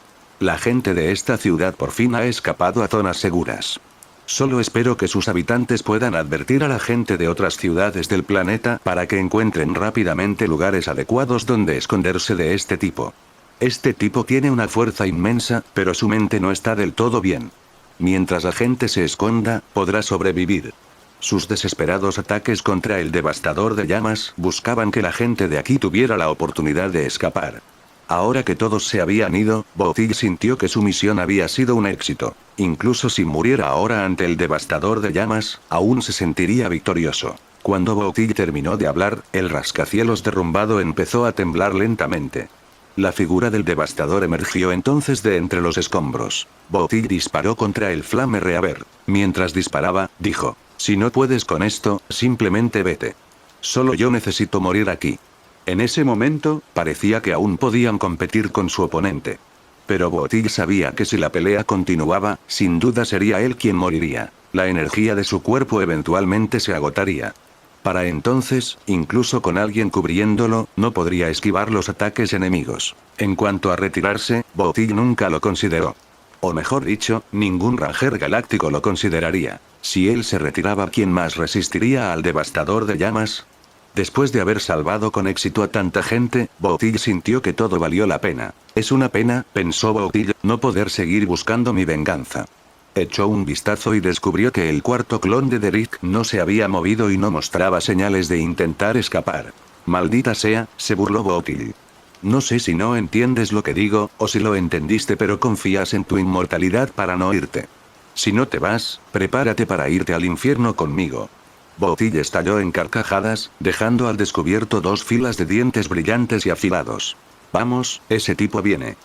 «La gente de esta ciudad por fin ha escapado a zonas seguras. Solo espero que sus habitantes puedan advertir a la gente de otras ciudades del planeta para que encuentren rápidamente lugares adecuados donde esconderse de este tipo. Este tipo tiene una fuerza inmensa, pero su mente no está del todo bien. Mientras la gente se esconda, podrá sobrevivir». Sus desesperados ataques contra el devastador de llamas buscaban que la gente de aquí tuviera la oportunidad de escapar. Ahora que todos se habían ido, Booty sintió que su misión había sido un éxito. Incluso si muriera ahora ante el devastador de llamas, aún se sentiría victorioso. Cuando Booty terminó de hablar, el rascacielos derrumbado empezó a temblar lentamente. La figura del devastador emergió entonces de entre los escombros. Booty disparó contra el Flame Reaver. Mientras disparaba, dijo: «Si no puedes con esto, simplemente vete. Solo yo necesito morir aquí». En ese momento, parecía que aún podían competir con su oponente. Pero Booty sabía que si la pelea continuaba, sin duda sería él quien moriría. La energía de su cuerpo eventualmente se agotaría. Para entonces, incluso con alguien cubriéndolo, no podría esquivar los ataques enemigos. En cuanto a retirarse, Booty nunca lo consideró. O mejor dicho, ningún Ranger galáctico lo consideraría. Si él se retiraba, ¿quién más resistiría al devastador de llamas? Después de haber salvado con éxito a tanta gente, Booty sintió que todo valió la pena. «Es una pena», pensó Booty, «no poder seguir buscando mi venganza». Echó un vistazo y descubrió que el cuarto clon de Derrick no se había movido y no mostraba señales de intentar escapar. «Maldita sea», se burló Booty. «No sé si no entiendes lo que digo, o si lo entendiste pero confías en tu inmortalidad para no irte. Si no te vas, prepárate para irte al infierno conmigo». Booty estalló en carcajadas, dejando al descubierto dos filas de dientes brillantes y afilados. «Vamos, ese tipo viene».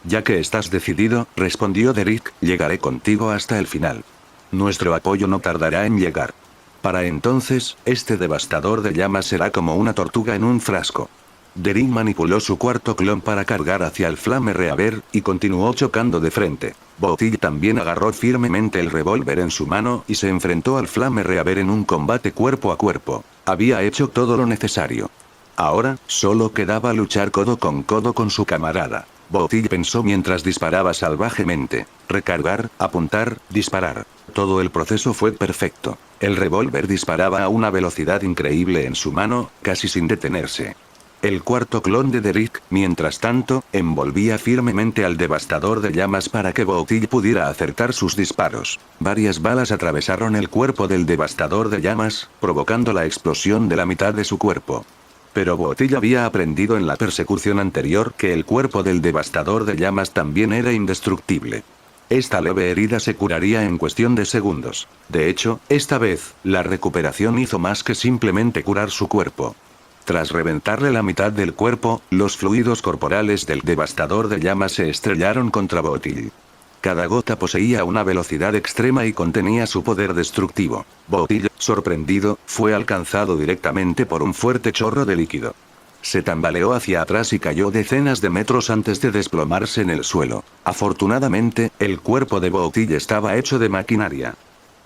«Ya que estás decidido», respondió Derrick, «llegaré contigo hasta el final. Nuestro apoyo no tardará en llegar. Para entonces, este devastador de llamas será como una tortuga en un frasco». Derrick manipuló su cuarto clon para cargar hacia el Flame Reaver, y continuó chocando de frente. Booty también agarró firmemente el revólver en su mano y se enfrentó al Flame Reaver en un combate cuerpo a cuerpo. Había hecho todo lo necesario. Ahora, solo quedaba luchar codo con su camarada. Booty pensó mientras disparaba salvajemente. Recargar, apuntar, disparar. Todo el proceso fue perfecto. El revólver disparaba a una velocidad increíble en su mano, casi sin detenerse. El cuarto clon de Derrick, mientras tanto, envolvía firmemente al devastador de llamas para que Booty pudiera acertar sus disparos. Varias balas atravesaron el cuerpo del devastador de llamas, provocando la explosión de la mitad de su cuerpo. Pero Booty había aprendido en la persecución anterior que el cuerpo del devastador de llamas también era indestructible. Esta leve herida se curaría en cuestión de segundos. De hecho, esta vez, la recuperación hizo más que simplemente curar su cuerpo. Tras reventarle la mitad del cuerpo, los fluidos corporales del devastador de llamas se estrellaron contra Booty. Cada gota poseía una velocidad extrema y contenía su poder destructivo. Booty, sorprendido, fue alcanzado directamente por un fuerte chorro de líquido. Se tambaleó hacia atrás y cayó decenas de metros antes de desplomarse en el suelo. Afortunadamente, el cuerpo de Booty estaba hecho de maquinaria.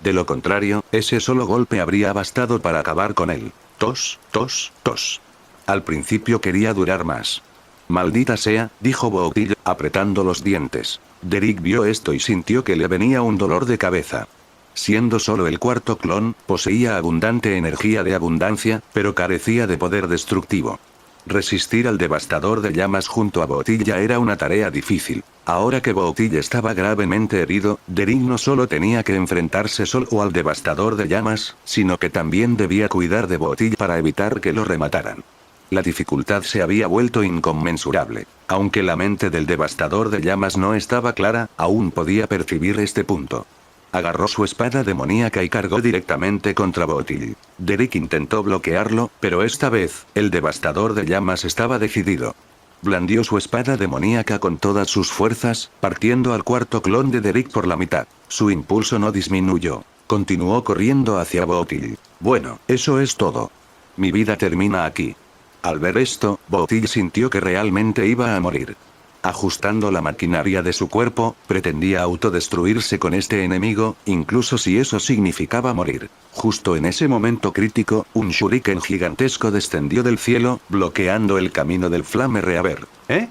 De lo contrario, ese solo golpe habría bastado para acabar con él. Tos, tos, tos. Al principio quería durar más. «Maldita sea», dijo Booty, apretando los dientes. Derek vio esto y sintió que le venía un dolor de cabeza. Siendo solo el cuarto clon, poseía abundante energía de abundancia, pero carecía de poder destructivo. Resistir al devastador de llamas junto a Botilla era una tarea difícil. Ahora que Botilla estaba gravemente herido, Derek no solo tenía que enfrentarse solo al devastador de llamas, sino que también debía cuidar de Botilla para evitar que lo remataran. La dificultad se había vuelto inconmensurable. Aunque la mente del devastador de llamas no estaba clara, aún podía percibir este punto. Agarró su espada demoníaca y cargó directamente contra Botilla. Derek intentó bloquearlo, pero esta vez, el devastador de llamas estaba decidido. Blandió su espada demoníaca con todas sus fuerzas, partiendo al cuarto clon de Derek por la mitad. Su impulso no disminuyó. Continuó corriendo hacia Botilla. Bueno, eso es todo. Mi vida termina aquí. Al ver esto, Botilla sintió que realmente iba a morir. Ajustando la maquinaria de su cuerpo, pretendía autodestruirse con este enemigo, incluso si eso significaba morir. Justo en ese momento crítico, un shuriken gigantesco descendió del cielo, bloqueando el camino del Flame Reaver. ¿Eh?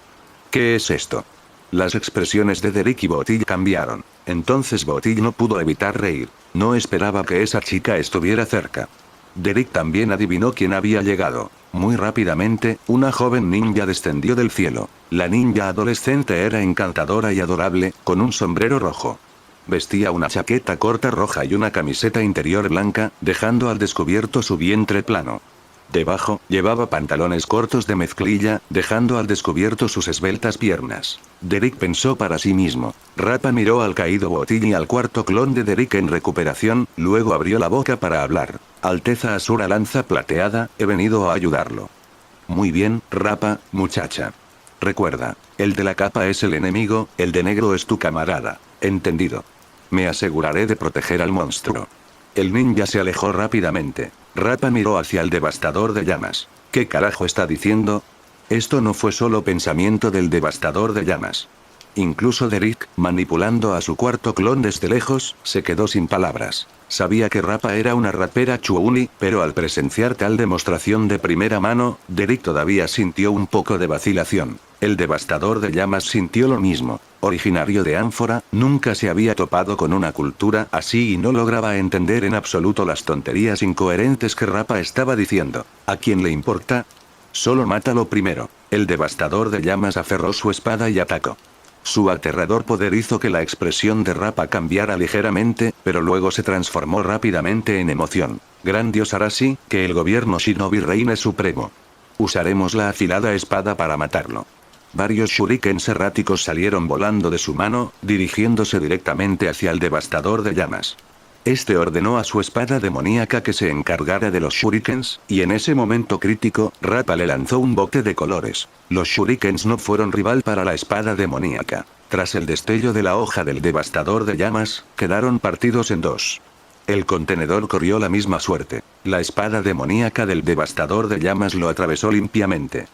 ¿Qué es esto? Las expresiones de Derek y Botilla cambiaron. Entonces Botilla no pudo evitar reír. No esperaba que esa chica estuviera cerca. Derek también adivinó quién había llegado. Muy rápidamente, una joven ninja descendió del cielo. La ninja adolescente era encantadora y adorable, con un sombrero rojo. Vestía una chaqueta corta roja y una camiseta interior blanca, dejando al descubierto su vientre plano. Debajo, llevaba pantalones cortos de mezclilla, dejando al descubierto sus esbeltas piernas. Derek pensó para sí mismo. Rappa miró al caído Botilla y al cuarto clon de Derek en recuperación, luego abrió la boca para hablar. Alteza Asura Lanza Plateada, he venido a ayudarlo. Muy bien, Rappa, muchacha. Recuerda, el de la capa es el enemigo, el de negro es tu camarada. Entendido. Me aseguraré de proteger al monstruo. El ninja se alejó rápidamente. Rappa miró hacia el devastador de llamas. ¿Qué carajo está diciendo? Esto no fue solo pensamiento del devastador de llamas. Incluso Derek, manipulando a su cuarto clon desde lejos, se quedó sin palabras. Sabía que Rappa era una rapera chuuni, pero al presenciar tal demostración de primera mano, Derek todavía sintió un poco de vacilación. El devastador de llamas sintió lo mismo. Originario de Ánfora, nunca se había topado con una cultura así y no lograba entender en absoluto las tonterías incoherentes que Rappa estaba diciendo. ¿A quién le importa? Solo mátalo primero. El devastador de llamas aferró su espada y atacó. Su aterrador poder hizo que la expresión de Rappa cambiara ligeramente, pero luego se transformó rápidamente en emoción. Gran Dios Arashi, que el gobierno Shinobi reine supremo. Usaremos la afilada espada para matarlo. Varios shurikens erráticos salieron volando de su mano, dirigiéndose directamente hacia el devastador de llamas. Este ordenó a su espada demoníaca que se encargara de los shurikens, y en ese momento crítico, Rappa le lanzó un bote de colores. Los shurikens no fueron rival para la espada demoníaca. Tras el destello de la hoja del devastador de llamas, quedaron partidos en dos. El contenedor corrió la misma suerte. La espada demoníaca del devastador de llamas lo atravesó limpiamente.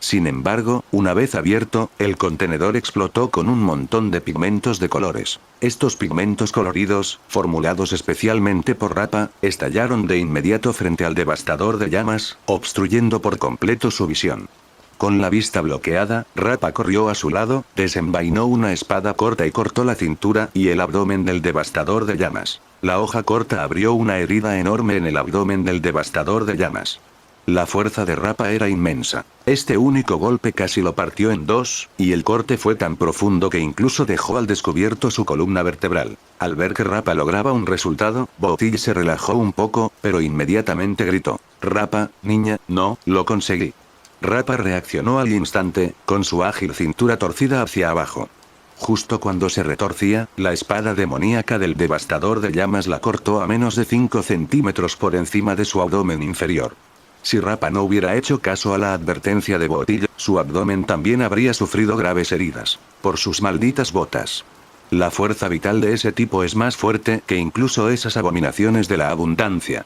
Sin embargo, una vez abierto, el contenedor explotó con un montón de pigmentos de colores. Estos pigmentos coloridos, formulados especialmente por Rappa, estallaron de inmediato frente al devastador de llamas, obstruyendo por completo su visión. Con la vista bloqueada, Rappa corrió a su lado, desenvainó una espada corta y cortó la cintura y el abdomen del devastador de llamas. La hoja corta abrió una herida enorme en el abdomen del devastador de llamas. La fuerza de Rappa era inmensa. Este único golpe casi lo partió en dos, y el corte fue tan profundo que incluso dejó al descubierto su columna vertebral. Al ver que Rappa lograba un resultado, Botilla se relajó un poco, pero inmediatamente gritó: «Rappa, niña, no, lo conseguí». Rappa reaccionó al instante, con su ágil cintura torcida hacia abajo. Justo cuando se retorcía, la espada demoníaca del devastador de llamas la cortó a menos de 5 centímetros por encima de su abdomen inferior. Si Rappa no hubiera hecho caso a la advertencia de Botilla, su abdomen también habría sufrido graves heridas. Por sus malditas botas. La fuerza vital de ese tipo es más fuerte que incluso esas abominaciones de la abundancia.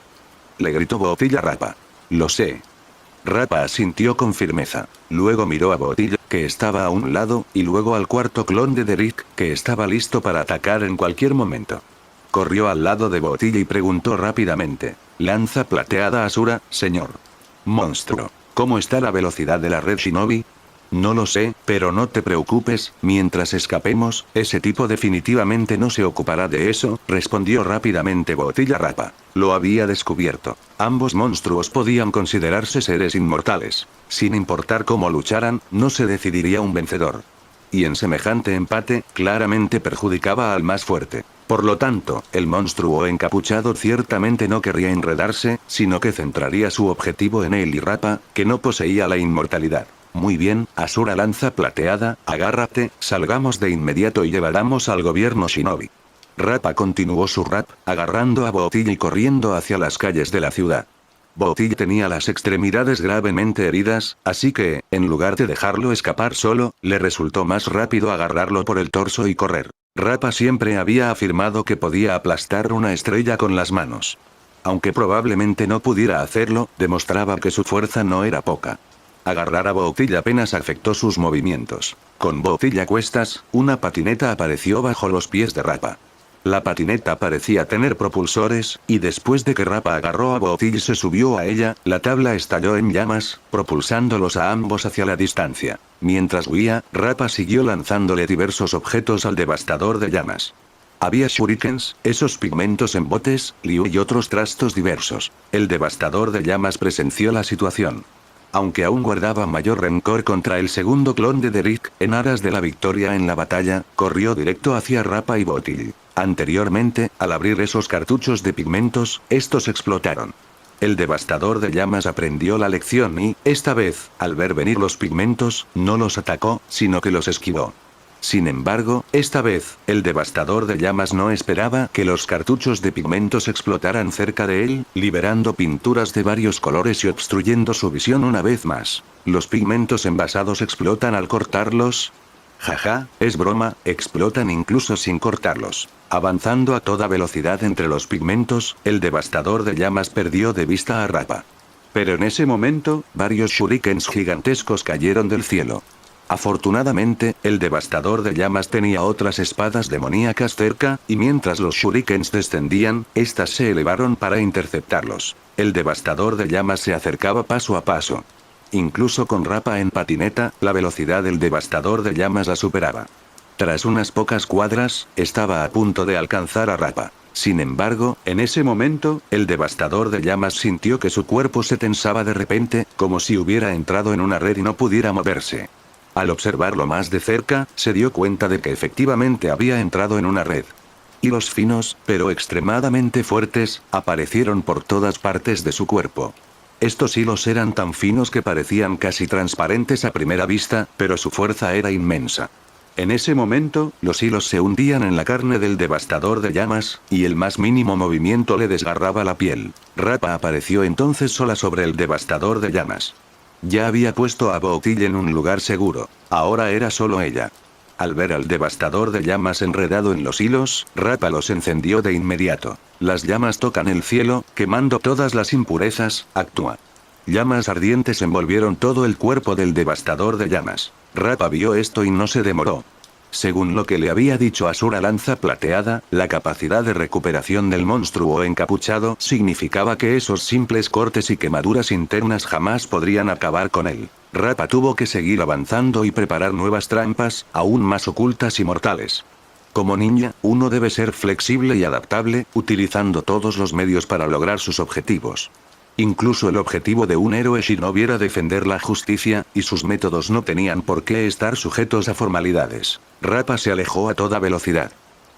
Le gritó Botilla a Rappa. Lo sé. Rappa asintió con firmeza. Luego miró a Botilla, que estaba a un lado, y luego al cuarto clon de Derek, que estaba listo para atacar en cualquier momento. Corrió al lado de Botilla y preguntó rápidamente: «Lanza plateada Asura, señor. Monstruo. ¿Cómo está la velocidad de la red Shinobi?» No lo sé, pero no te preocupes, mientras escapemos, ese tipo definitivamente no se ocupará de eso, respondió rápidamente Botella Rapa. Lo había descubierto. Ambos monstruos podían considerarse seres inmortales. Sin importar cómo lucharan, no se decidiría un vencedor. Y en semejante empate, claramente perjudicaba al más fuerte. Por lo tanto, el monstruo encapuchado ciertamente no querría enredarse, sino que centraría su objetivo en él y Rapa, que no poseía la inmortalidad. Muy bien, Asura Lanza Plateada, agárrate, salgamos de inmediato y llevaremos al gobierno Shinobi. Rapa continuó su rap, agarrando a Botella y corriendo hacia las calles de la ciudad. Botella tenía las extremidades gravemente heridas, así que, en lugar de dejarlo escapar solo, le resultó más rápido agarrarlo por el torso y correr. Rapa siempre había afirmado que podía aplastar una estrella con las manos. Aunque probablemente no pudiera hacerlo, demostraba que su fuerza no era poca. Agarrar a Botella apenas afectó sus movimientos. Con Botella a cuestas, una patineta apareció bajo los pies de Rapa. La patineta parecía tener propulsores, y después de que Rapa agarró a Botella y se subió a ella, la tabla estalló en llamas, propulsándolos a ambos hacia la distancia. Mientras huía, Rapa siguió lanzándole diversos objetos al devastador de llamas. Había shurikens, esos pigmentos en botes, liu y otros trastos diversos. El devastador de llamas presenció la situación. Aunque aún guardaba mayor rencor contra el segundo clon de Derrick, en aras de la victoria en la batalla, corrió directo hacia Rapa y Botella. Anteriormente, al abrir esos cartuchos de pigmentos, estos explotaron. El devastador de llamas aprendió la lección y, esta vez, al ver venir los pigmentos, no los atacó, sino que los esquivó. Sin embargo, esta vez, el devastador de llamas no esperaba que los cartuchos de pigmentos explotaran cerca de él, liberando pinturas de varios colores y obstruyendo su visión una vez más. ¿Los pigmentos envasados explotan al cortarlos? Jaja, es broma, explotan incluso sin cortarlos. Avanzando a toda velocidad entre los pigmentos, el devastador de llamas perdió de vista a Rapa. Pero en ese momento, varios shurikens gigantescos cayeron del cielo. Afortunadamente, el devastador de llamas tenía otras espadas demoníacas cerca, y mientras los shurikens descendían, estas se elevaron para interceptarlos. El devastador de llamas se acercaba paso a paso. Incluso con Rapa en patineta, la velocidad del devastador de llamas la superaba. Tras unas pocas cuadras, estaba a punto de alcanzar a Rapa. Sin embargo, en ese momento, el devastador de llamas sintió que su cuerpo se tensaba de repente, como si hubiera entrado en una red y no pudiera moverse. Al observarlo más de cerca, se dio cuenta de que efectivamente había entrado en una red. Hilos finos, pero extremadamente fuertes, aparecieron por todas partes de su cuerpo. Estos hilos eran tan finos que parecían casi transparentes a primera vista, pero su fuerza era inmensa. En ese momento, los hilos se hundían en la carne del devastador de llamas, y el más mínimo movimiento le desgarraba la piel. Rapa apareció entonces sola sobre el devastador de llamas. Ya había puesto a Botella en un lugar seguro. Ahora era solo ella. Al ver al devastador de llamas enredado en los hilos, Rapa los encendió de inmediato. Las llamas tocan el cielo, quemando todas las impurezas, actúa. Llamas ardientes envolvieron todo el cuerpo del devastador de llamas. Rapa vio esto y no se demoró. Según lo que le había dicho Asura Lanza Plateada, la capacidad de recuperación del monstruo encapuchado significaba que esos simples cortes y quemaduras internas jamás podrían acabar con él. Rapa tuvo que seguir avanzando y preparar nuevas trampas, aún más ocultas y mortales. Como ninja, uno debe ser flexible y adaptable, utilizando todos los medios para lograr sus objetivos. Incluso el objetivo de un héroe shinobi era defender la justicia, y sus métodos no tenían por qué estar sujetos a formalidades. Rapa se alejó a toda velocidad.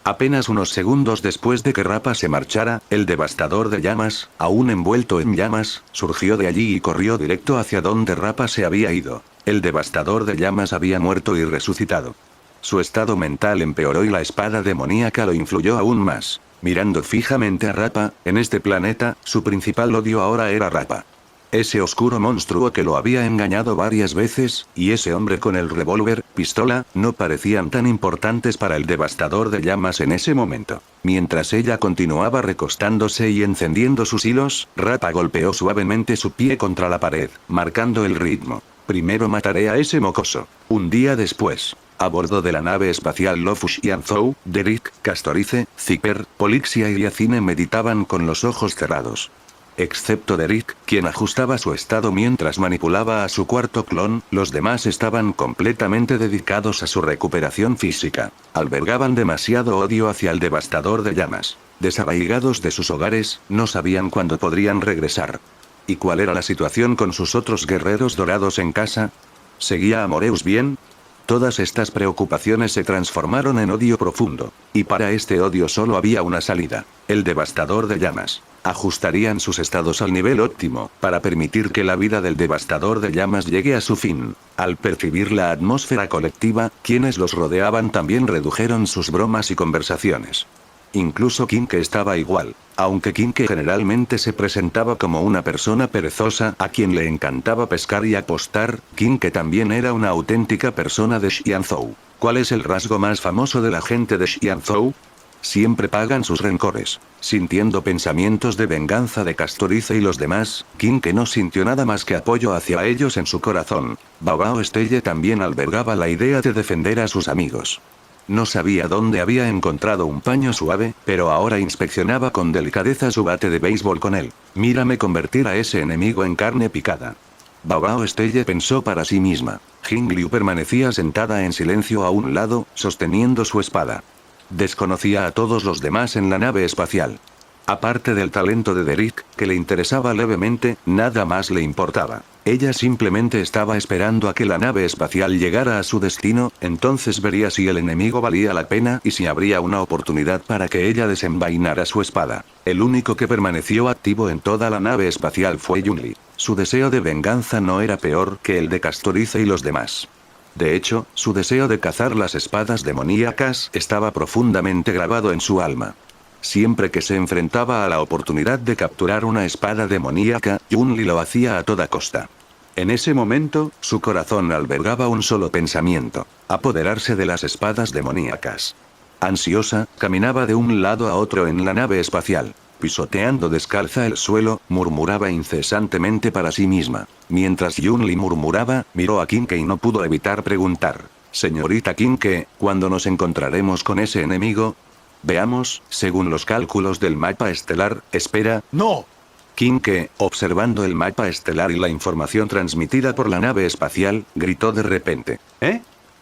Apenas unos segundos después de que Rapa se marchara, el devastador de llamas, aún envuelto en llamas, surgió de allí y corrió directo hacia donde Rapa se había ido. El devastador de llamas había muerto y resucitado. Su estado mental empeoró y la espada demoníaca lo influyó aún más. Mirando fijamente a Rapa, en este planeta, su principal odio ahora era Rapa. Ese oscuro monstruo que lo había engañado varias veces, y ese hombre con el revólver, pistola, no parecían tan importantes para el devastador de llamas en ese momento. Mientras ella continuaba recostándose y encendiendo sus hilos, Rapa golpeó suavemente su pie contra la pared, marcando el ritmo. Primero mataré a ese mocoso. Un día después. A bordo de la nave espacial Lofus y Anzou, Derrick, Castorice, Zipper, Polixia y Yacine meditaban con los ojos cerrados. Excepto Derek, quien ajustaba su estado mientras manipulaba a su cuarto clon, los demás estaban completamente dedicados a su recuperación física. Albergaban demasiado odio hacia el devastador de llamas. Desarraigados de sus hogares, no sabían cuándo podrían regresar. ¿Y cuál era la situación con sus otros guerreros dorados en casa? ¿Seguía Amoreus bien? Todas estas preocupaciones se transformaron en odio profundo. Y para este odio solo había una salida: el devastador de llamas. Ajustarían sus estados al nivel óptimo, para permitir que la vida del devastador de llamas llegue a su fin. Al percibir la atmósfera colectiva, quienes los rodeaban también redujeron sus bromas y conversaciones. Incluso Kinke estaba igual. Aunque Kinke generalmente se presentaba como una persona perezosa a quien le encantaba pescar y apostar, Kinke también era una auténtica persona de Xianzhou. ¿Cuál es el rasgo más famoso de la gente de Xianzhou? Siempre pagan sus rencores. Sintiendo pensamientos de venganza de Castorice y los demás, Kinke no sintió nada más que apoyo hacia ellos en su corazón. Bao Stelle también albergaba la idea de defender a sus amigos. No sabía dónde había encontrado un paño suave, pero ahora inspeccionaba con delicadeza su bate de béisbol con él. Mírame convertir a ese enemigo en carne picada. Bao Stelle pensó para sí misma. Jing Liu permanecía sentada en silencio a un lado, sosteniendo su espada. Desconocía a todos los demás en la nave espacial. Aparte del talento de Derek, que le interesaba levemente, nada más le importaba. Ella simplemente estaba esperando a que la nave espacial llegara a su destino, entonces vería si el enemigo valía la pena y si habría una oportunidad para que ella desenvainara su espada. El único que permaneció activo en toda la nave espacial fue Yunli. Su deseo de venganza no era peor que el de Castorice y los demás. De hecho, su deseo de cazar las espadas demoníacas estaba profundamente grabado en su alma. Siempre que se enfrentaba a la oportunidad de capturar una espada demoníaca, Yunli lo hacía a toda costa. En ese momento, su corazón albergaba un solo pensamiento: apoderarse de las espadas demoníacas. Ansiosa, caminaba de un lado a otro en la nave espacial. Pisoteando descalza el suelo, murmuraba incesantemente para sí misma. Mientras Yunli murmuraba, miró a Kinke y no pudo evitar preguntar: «Señorita Kinke, ¿cuándo nos encontraremos con ese enemigo?» Veamos, según los cálculos del mapa estelar, espera. ¡No! Kinke, observando el mapa estelar y la información transmitida por la nave espacial, gritó de repente. ¿Eh?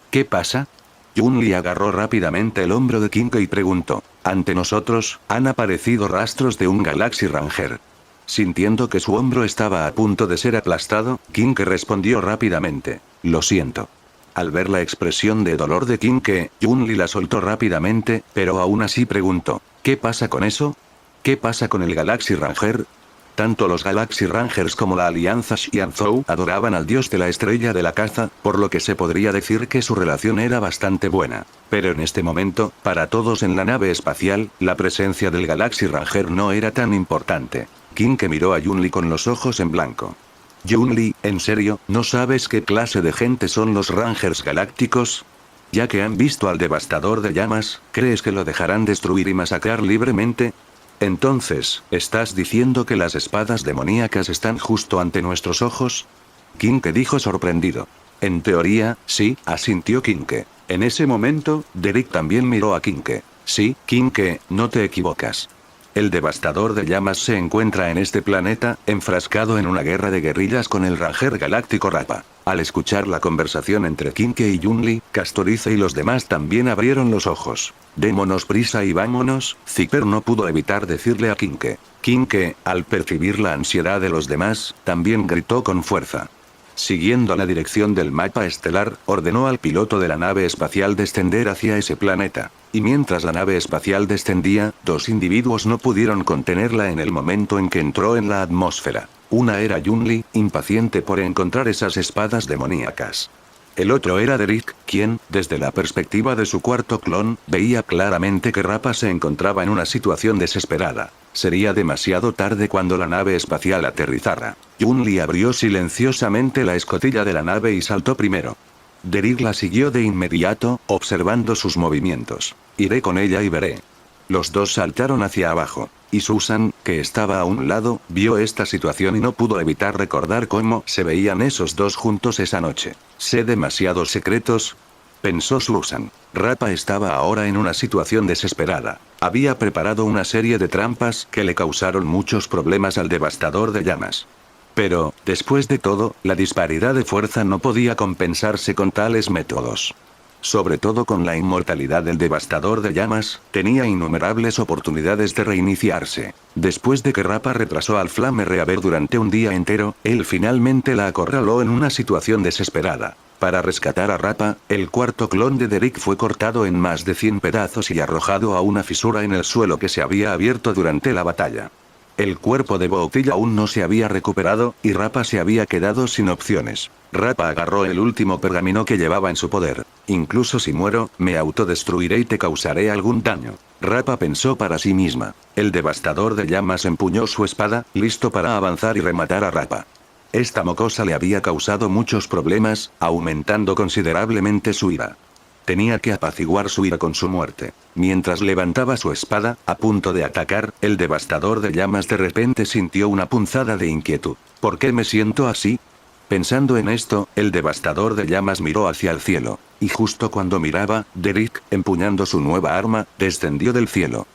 ¿Qué pasa? Yunli agarró rápidamente el hombro de Kinke y preguntó. Ante nosotros, han aparecido rastros de un Galaxy Ranger. Sintiendo que su hombro estaba a punto de ser aplastado, Kinke respondió rápidamente. Lo siento. Al ver la expresión de dolor de Kinke, Yunli la soltó rápidamente, pero aún así preguntó. ¿Qué pasa con eso? ¿Qué pasa con el Galaxy Ranger? Tanto los Galaxy Rangers como la Alianza Xianzhou adoraban al dios de la estrella de la caza, por lo que se podría decir que su relación era bastante buena. Pero en este momento, para todos en la nave espacial, la presencia del Galaxy Ranger no era tan importante. Kinke miró a Yunli con los ojos en blanco. Yunli, ¿en serio, no sabes qué clase de gente son los Rangers galácticos? Ya que han visto al devastador de llamas, ¿crees que lo dejarán destruir y masacrar libremente? Entonces, ¿estás diciendo que las espadas demoníacas están justo ante nuestros ojos? Kinke dijo sorprendido. En teoría, sí, asintió Kinke. En ese momento, Derek también miró a Kinke. Sí, Kinke, no te equivocas. El devastador de llamas se encuentra en este planeta, enfrascado en una guerra de guerrillas con el Ranger Galáctico Rappa. Al escuchar la conversación entre Kinke y Yunli, Castorice y los demás también abrieron los ojos. Démonos prisa y vámonos, Zipper no pudo evitar decirle a Kinke. Kinke, al percibir la ansiedad de los demás, también gritó con fuerza. Siguiendo la dirección del mapa estelar, ordenó al piloto de la nave espacial descender hacia ese planeta. Y mientras la nave espacial descendía, dos individuos no pudieron contenerla en el momento en que entró en la atmósfera. Una era Yunli, impaciente por encontrar esas espadas demoníacas. El otro era Derek, quien, desde la perspectiva de su cuarto clon, veía claramente que Rappa se encontraba en una situación desesperada. Sería demasiado tarde cuando la nave espacial aterrizara. Yunli abrió silenciosamente la escotilla de la nave y saltó primero. Derek la siguió de inmediato, observando sus movimientos. Iré con ella y veré. Los dos saltaron hacia abajo. Y Susan, que estaba a un lado, vio esta situación y no pudo evitar recordar cómo se veían esos dos juntos esa noche. ¿Sé demasiados secretos? pensó Susan. Rapa estaba ahora en una situación desesperada. Había preparado una serie de trampas que le causaron muchos problemas al devastador de llamas. Pero, después de todo, la disparidad de fuerza no podía compensarse con tales métodos. Sobre todo con la inmortalidad del devastador de llamas, tenía innumerables oportunidades de reiniciarse. Después de que Rapa retrasó al Flame Reaver durante un día entero, él finalmente la acorraló en una situación desesperada. Para rescatar a Rapa, el cuarto clon de Derrick fue cortado en más de 100 pedazos y arrojado a una fisura en el suelo que se había abierto durante la batalla. El cuerpo de Boutille aún no se había recuperado, y Rapa se había quedado sin opciones. Rapa agarró el último pergamino que llevaba en su poder. Incluso si muero, me autodestruiré y te causaré algún daño. Rapa pensó para sí misma. El devastador de llamas empuñó su espada, listo para avanzar y rematar a Rapa. Esta mocosa le había causado muchos problemas, aumentando considerablemente su ira. Tenía que apaciguar su ira con su muerte. Mientras levantaba su espada, a punto de atacar, el devastador de llamas de repente sintió una punzada de inquietud. ¿Por qué me siento así? Pensando en esto, el devastador de llamas miró hacia el cielo. Y justo cuando miraba, Derrick, empuñando su nueva arma, descendió del cielo.